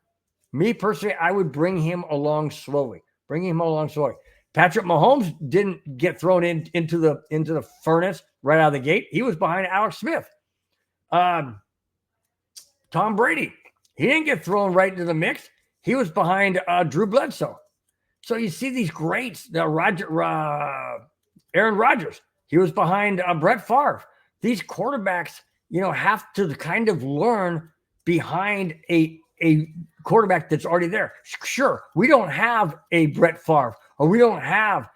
Me personally, I would bring him along slowly. Patrick Mahomes didn't get thrown into the furnace right out of the gate. He was behind Alex Smith. Tom Brady, he didn't get thrown right into the mix. He was behind Drew Bledsoe. So you see these greats, Aaron Rodgers, he was behind Brett Favre. These quarterbacks, have to kind of learn behind a quarterback that's already there. Sure, we don't have a Brett Favre, or we don't have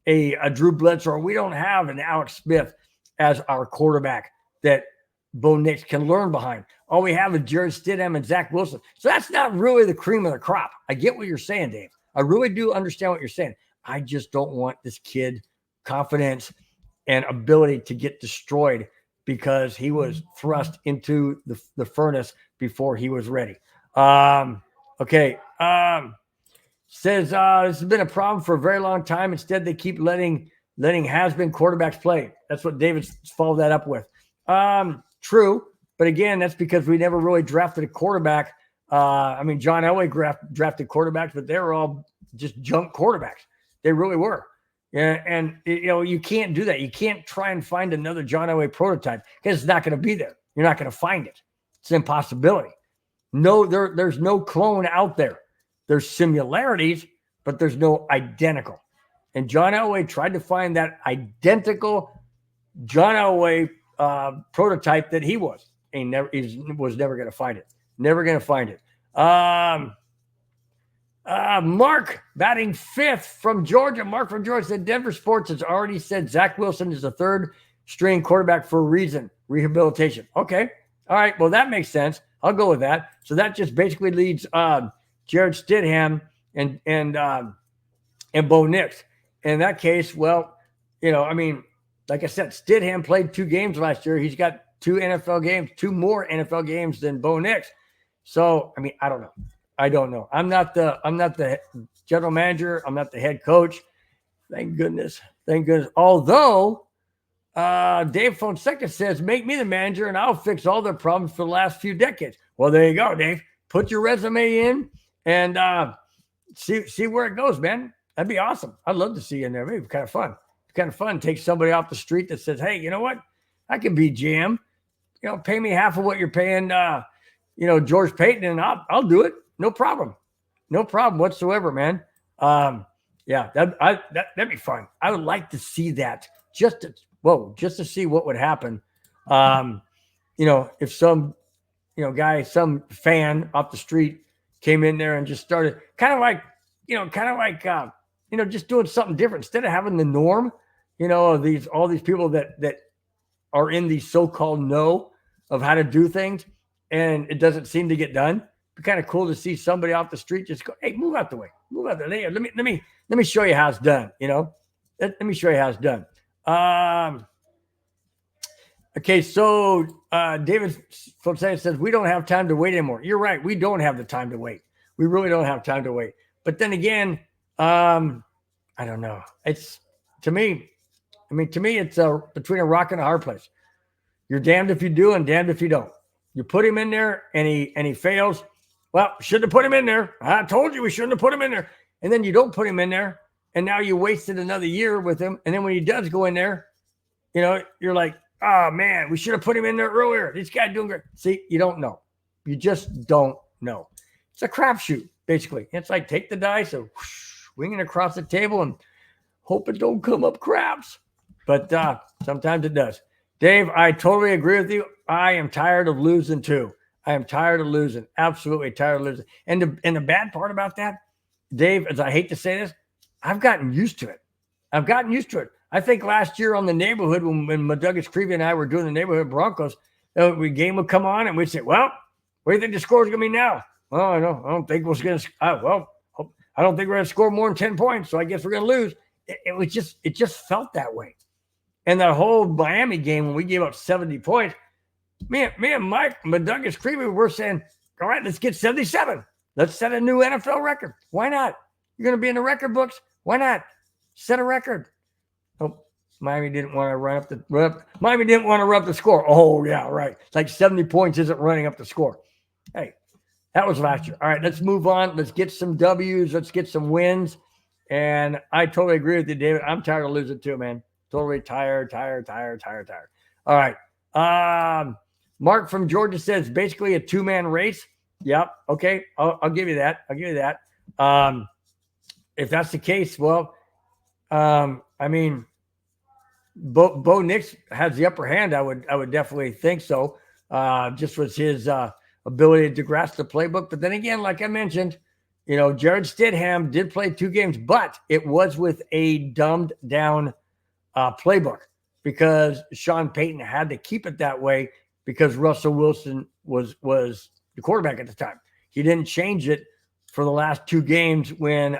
a Drew Bledsoe, or we don't have an Alex Smith as our quarterback that Bo Nix can learn behind. All we have is Jarrett Stidham and Zach Wilson. So that's not really the cream of the crop. I get what you're saying, Dave. I really do understand what you're saying. I just don't want this kid confidence and ability to get destroyed because he was thrust into the furnace before he was ready. Okay. Says this has been a problem for a very long time. Instead, they keep letting has-been quarterbacks play. That's what David followed that up with. True. But again, that's because we never really drafted a quarterback I mean, John Elway drafted quarterbacks, but they were all just junk quarterbacks. They really were. Yeah, and you can't do that. You can't try and find another John Elway prototype because it's not going to be there. You're not going to find it. It's an impossibility. No, there's no clone out there. There's similarities, but there's no identical. And John Elway tried to find that identical John Elway prototype that he was. He was never going to find it. Never going to find it. Mark batting 5th from Georgia. Mark from Georgia said Denver Sports has already said Zach Wilson is the 3rd string quarterback for a reason, rehabilitation. Okay. All right. Well, that makes sense. I'll go with that. So that just basically leads Jared Stidham and Bo Nix. In that case, well, I mean, like I said, Stidham played 2 games last year. He's got 2 more NFL games than Bo Nix. So, I mean, I don't know. I'm not the general manager. I'm not the head coach. Thank goodness. Although Dave Fonseca says, make me the manager and I'll fix all their problems for the last few decades. Well, there you go, Dave. Put your resume in and see where it goes, man. That'd be awesome. I'd love to see you in there. Maybe kind of fun. It's kind of fun. Take somebody off the street that says, hey, you know what? I can be GM. Pay me half of what you're paying George Payton, and I'll do it. No problem whatsoever, man. Yeah, that'd be fun. I would like to see that just to see what would happen. If some, guy, some fan off the street came in there and just started just doing something different instead of having the norm, all these people that are in the so-called know of how to do things, and it doesn't seem to get done. It'd be kind of cool to see somebody off the street just go, hey, move out the way. Let me show you how it's done. Let me show you how it's done. Okay, so David Fonseca says we don't have time to wait anymore. You're right. We don't have the time to wait. We really don't have time to wait. But then again, I don't know. It's to me, it's between a rock and a hard place. You're damned if you do and damned if you don't. You put him in there and he fails. Well, shouldn't have put him in there. I told you we shouldn't have put him in there. And then you don't put him in there, and now you wasted another year with him. And then when he does go in there, you're like, oh man, we should have put him in there earlier. This guy's doing great. See, you don't know. You just don't know. It's a crapshoot, basically. It's like take the dice and swing it across the table and hope it don't come up craps. But sometimes it does. Dave, I totally agree with you. I am tired of losing too. I am tired of losing. Absolutely tired of losing. And the bad part about that, Dave, as I hate to say this, I've gotten used to it. I think last year on the neighborhood, when McDouglas Creevy and I were doing the neighborhood Broncos, the game would come on and we'd say, well, what do you think the score is going to be now? Well, I don't think we're going to I don't think we're going to score more than 10 points, so I guess we're going to lose. It just felt that way. And that whole Miami game when we gave up 70 points, me and Mike McDouglas Creevy were saying, all right, let's get 77. Let's set a new NFL record. Why not? You're going to be in the record books. Why not? Set a record. Oh, Miami didn't want to run up the score. Oh, yeah, right. It's like 70 points isn't running up the score. Hey, that was last year. All right, let's move on. Let's get some W's. Let's get some wins. And I totally agree with you, David. I'm tired of losing too, man. Totally tired. All right. Mark from Georgia says basically a 2-man race. Yep. Okay. I'll give you that. If that's the case, well, I mean, Bo Nix has the upper hand. I would definitely think so. Just with his ability to grasp the playbook. But then again, like I mentioned, Jared Stidham did play 2 games, but it was with a dumbed down playbook because Sean Payton had to keep it that way because Russell Wilson was the quarterback at the time. He didn't change it for the last 2 games when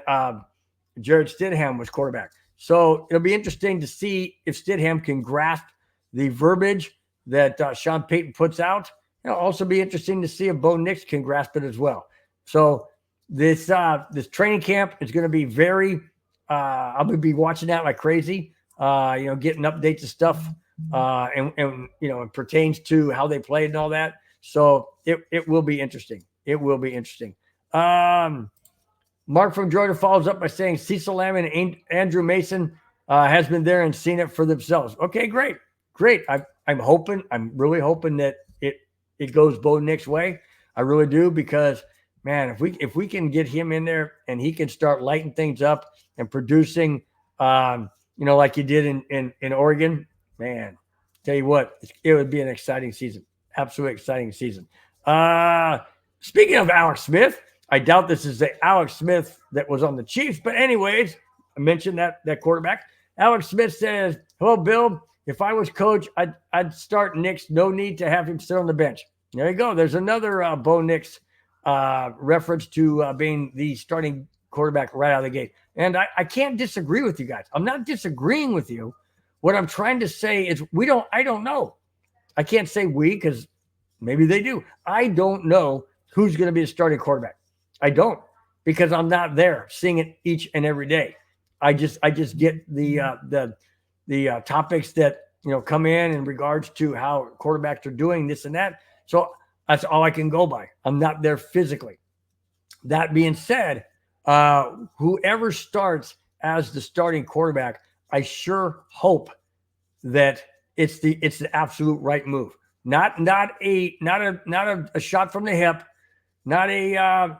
Jared Stidham was quarterback. So it'll be interesting to see if Stidham can grasp the verbiage that Sean Payton puts out. It'll also be interesting to see if Bo Nix can grasp it as well. So this training camp is going to be very I'll be watching that like crazy, getting updates of stuff and it pertains to how they played and all that. So it will be interesting. It will be interesting. Mark from Georgia follows up by saying Cecil Lamb and Andrew Mason has been there and seen it for themselves. Okay, great. I'm really hoping that it goes Bo Nix way. I really do, because man, if we can get him in there and he can start lighting things up and producing, like he did in Oregon, man, tell you what, it would be an exciting season. Absolutely exciting season. Speaking of Alex Smith, I doubt this is the Alex Smith that was on the Chiefs, but anyways, I mentioned that quarterback. Alex Smith says, "Hello, Bill. If I was coach, I'd start Nix. No need to have him sit on the bench." There you go. There's another Bo Nix reference to being the starting quarterback right out of the gate. And I can't disagree with you guys. I'm not disagreeing with you. What I'm trying to say is I don't know. I can't say we, because maybe they do. I don't know who's going to be the starting quarterback. I don't, because I'm not there seeing it each and every day. I just get the topics that come in regards to how quarterbacks are doing this and that. So that's all I can go by. I'm not there physically. That being said, whoever starts as the starting quarterback, I sure hope that it's the absolute right move. Not a shot from the hip, not a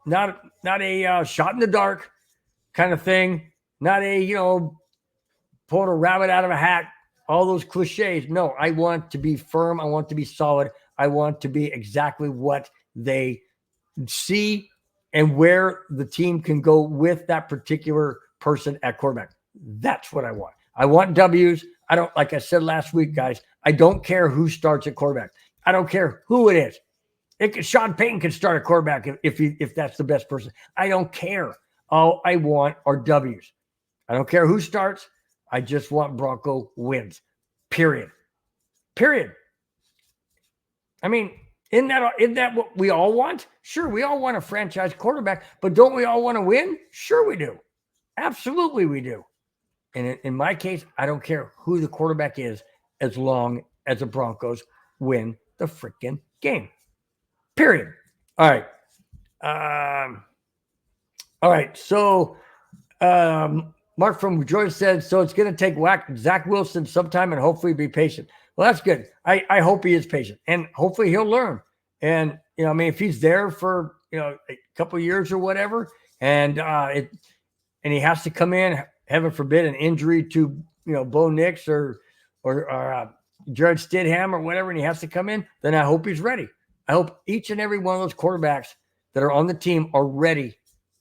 not a shot in the dark kind of thing, not a pulling a rabbit out of a hat, all those cliches. No, I want to be firm. I want to be solid. I want to be exactly what they see and where the team can go with that particular person at quarterback. That's what I want. I want W's. I don't, like I said last week, guys, I don't care who starts at quarterback. I don't care who it is. Sean Payton can start a quarterback if that's the best person. I don't care. All I want are W's. I don't care who starts. I just want Bronco wins. Period. I mean, isn't that what we all want? Sure, we all want a franchise quarterback, but don't we all want to win? Sure we do. Absolutely we do. And in my case, I don't care who the quarterback is as long as the Broncos win the freaking game. Period. All right. So Mark from Georgia said, so it's going to take Zach Wilson sometime and hopefully be patient. Well, that's good. I hope he is patient, and hopefully he'll learn. And, if he's there for, a couple of years or whatever, and he has to come in, heaven forbid, an injury to, Bo Nix or Jared Stidham or whatever, and he has to come in, then I hope he's ready. I hope each and every one of those quarterbacks that are on the team are ready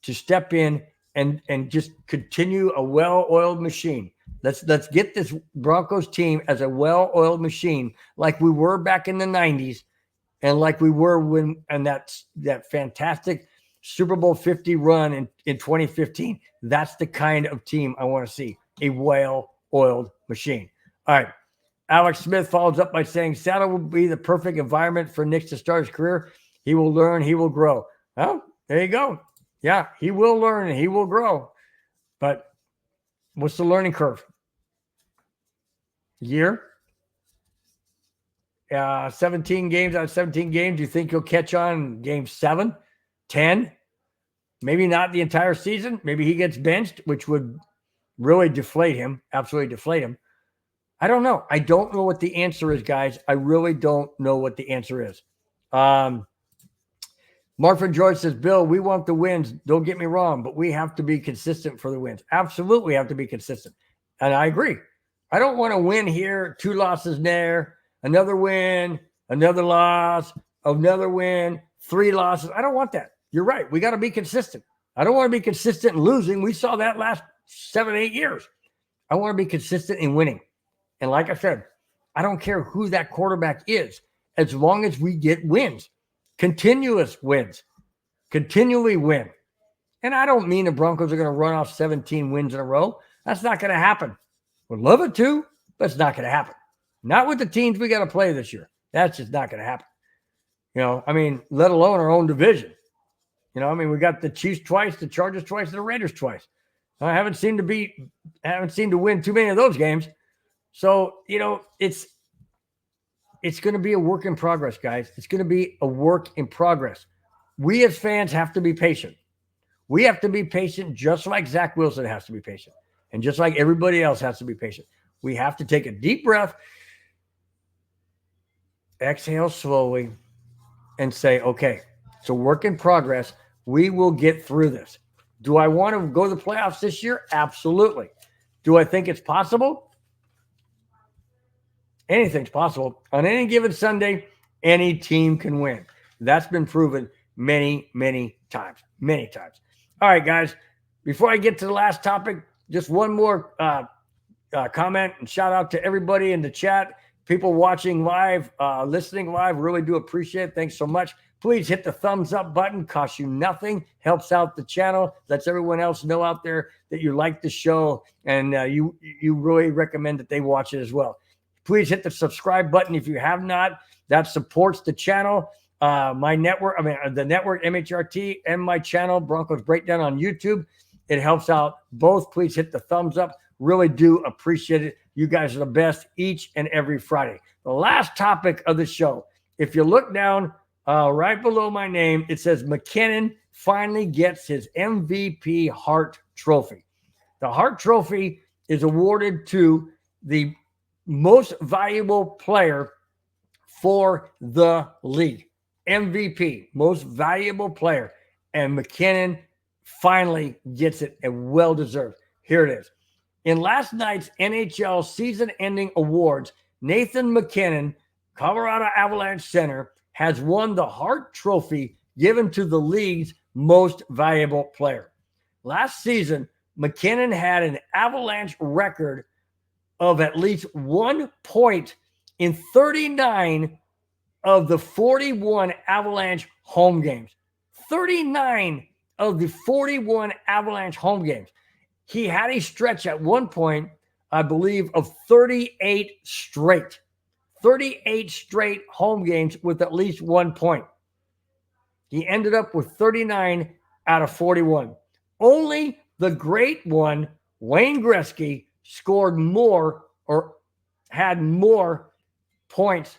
to step in and just continue a well-oiled machine. Let's get this Broncos team as a well-oiled machine like we were back in the 90s and like we were and that fantastic Super Bowl 50 run in 2015. That's the kind of team I want to see, a well-oiled machine. All right. Alex Smith follows up by saying, Seattle will be the perfect environment for Nix to start his career. He will learn, he will grow. Well, there you go. Yeah, he will learn and he will grow. But what's the learning curve? Year? 17 games out of 17 games. Do you think he'll catch on game 7, 10? Maybe not the entire season. Maybe he gets benched, which would really deflate him, absolutely deflate him. I don't know. I don't know what the answer is, guys. I really don't know what the answer is. Mark from George says, Bill, we want the wins. Don't get me wrong, but we have to be consistent for the wins. Absolutely have to be consistent. And I agree. I don't want to win here, 2 losses there, another win, another loss, another win, 3 losses. I don't want that. You're right. We got to be consistent. I don't want to be consistent in losing. We saw that last 7, 8 years. I want to be consistent in winning. And like I said, I don't care who that quarterback is, as long as we get wins, continuous wins, continually win. And I don't mean the Broncos are going to run off 17 wins in a row. That's not going to happen. Would love it to, but it's not going to happen. Not with the teams we got to play this year. That's just not going to happen. Let alone our own division. We got the Chiefs twice, the Chargers twice, and the Raiders twice. I haven't seemed to win too many of those games. So, it's going to be a work in progress, guys. It's going to be a work in progress. We as fans have to be patient. We have to be patient just like Zach Wilson has to be patient. And just like everybody else has to be patient. We have to take a deep breath, exhale slowly, and say, okay, it's a work in progress. We will get through this. Do I want to go to the playoffs this year? Absolutely. Do I think it's possible? Anything's possible. On any given Sunday, any team can win. That's been proven many, many times. Many times. All right, guys. Before I get to the last topic, just one more comment and shout out to everybody in the chat. People watching live, listening live, really do appreciate it. Thanks so much. Please hit the thumbs up button. Costs you nothing. Helps out the channel. Lets everyone else know out there that you like the show and you really recommend that they watch it as well. Please hit the subscribe button if you have not. That supports the channel. My network, the network MHRT and my channel, Broncos Breakdown on YouTube. It helps out both. Please hit the thumbs up. Really do appreciate it. You guys are the best each and every Friday. The last topic of the show, if you look down right below my name, it says MacKinnon finally gets his MVP Hart Trophy. The Hart Trophy is awarded to the most valuable player for the league. MVP, most valuable player. And MacKinnon finally gets it, and well-deserved. Here it is. In last night's NHL season-ending awards, Nathan MacKinnon, Colorado Avalanche center, has won the Hart Trophy given to the league's most valuable player. Last season, MacKinnon had an Avalanche record of at least 1 point in 39 of the 41 Avalanche home games. 39 of the 41 Avalanche home games. He had a stretch at one point, I believe, of 38 straight. 38 straight home games with at least 1 point. He ended up with 39 out of 41. Only the great one, Wayne Gretzky, scored more or had more points.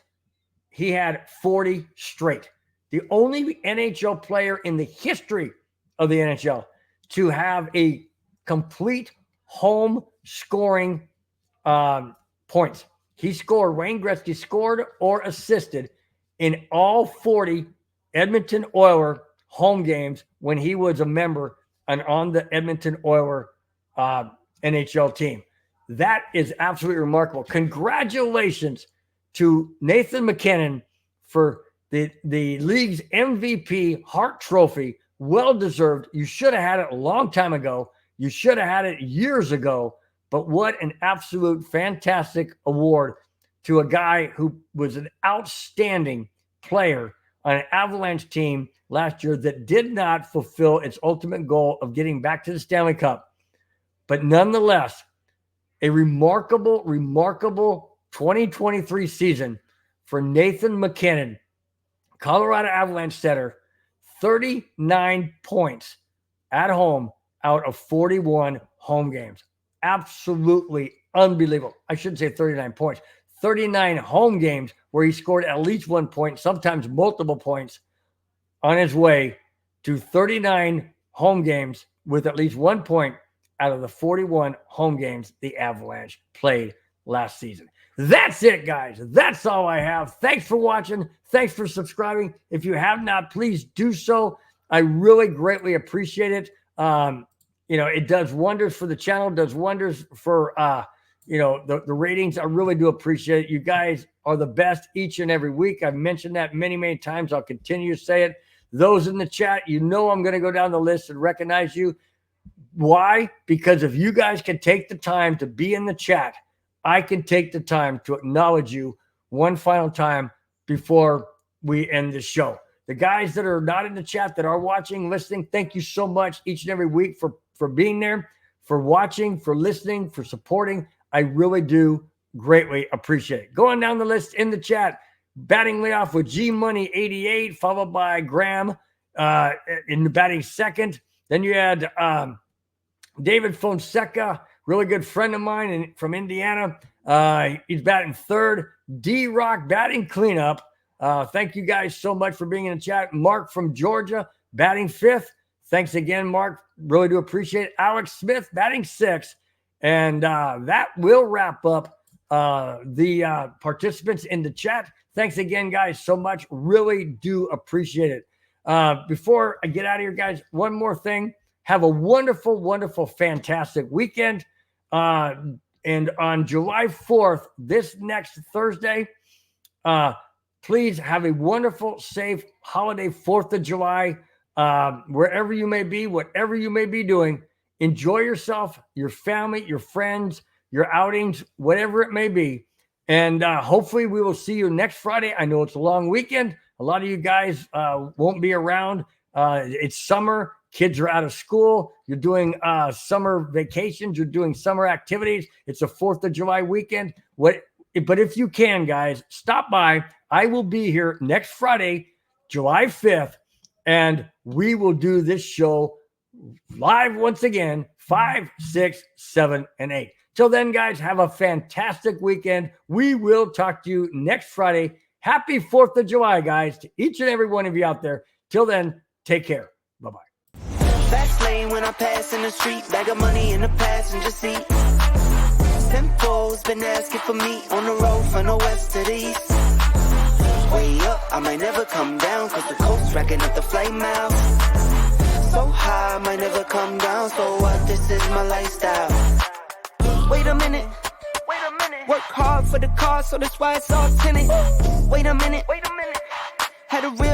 He had 40 straight. The only NHL player in the history of the NHL to have a complete home scoring points. Wayne Gretzky scored or assisted in all 40 Edmonton Oilers home games when he was a member and on the Edmonton Oilers NHL team. That is absolutely remarkable. Congratulations to Nathan MacKinnon for the league's MVP Hart Trophy. Well-deserved. You should have had it a long time ago. You should have had it years ago. But what an absolute fantastic award to a guy who was an outstanding player on an Avalanche team last year that did not fulfill its ultimate goal of getting back to the Stanley Cup. But nonetheless, a remarkable 2023 season for Nathan MacKinnon, Colorado Avalanche center, 39 points at home out of 41 home games. Absolutely unbelievable. I shouldn't say 39 points. 39 home games where he scored at least 1 point, sometimes multiple points, on his way to 39 home games with at least 1 point out of the 41 home games the Avalanche played last season. That's it, guys. That's all I have. Thanks for watching. Thanks for subscribing. If you have not, please do so. I really greatly appreciate it. It does wonders for the channel, does wonders for, the ratings. I really do appreciate it. You guys are the best each and every week. I've mentioned that many, many times. I'll continue to say it. Those in the chat, I'm going to go down the list and recognize you. Why? Because if you guys can take the time to be in the chat, I can take the time to acknowledge you one final time before we end the show. The guys that are not in the chat, that are watching, listening, thank you so much each and every week for being there, for watching, for listening, for supporting. I really do greatly appreciate it. Going down the list in the chat, batting leadoff with G Money 88, followed by Graham in the batting second. Then you had David Fonseca, really good friend of mine from Indiana. He's batting third. D-Rock batting cleanup. Thank you guys so much for being in the chat. Mark from Georgia batting 5th. Thanks again, Mark. Really do appreciate it. Alex Smith batting 6th. And that will wrap up the participants in the chat. Thanks again, guys, so much. Really do appreciate it. Before I get out of here, guys, one more thing. Have a wonderful, wonderful, fantastic weekend. And on July 4th, this next Thursday, please have a wonderful, safe holiday 4th of July. Wherever you may be, whatever you may be doing, enjoy yourself, your family, your friends, your outings, whatever it may be. And hopefully we will see you next Friday. I know it's a long weekend. A lot of you guys won't be around. It's summer. Kids are out of school. You're doing summer vacations. You're doing summer activities. It's a 4th of July weekend. But if you can, guys, stop by. I will be here next Friday, July 5th, and we will do this show live once again, 5, 6, 7, and 8. Till then, guys, have a fantastic weekend. We will talk to you next Friday. Happy 4th of July, guys, to each and every one of you out there. Till then, take care. Bye-bye. Fast lane when I pass in the street, bag of money in the passenger seat. Simcoe's been asking for me on the road from the west to the east. Way up, I might never come down, cause the coast's racking up the flame out. So high, I might never come down, so what, this is my lifestyle. Wait a minute, work hard for the car, so that's why it's all tinted. Wait a minute, had a real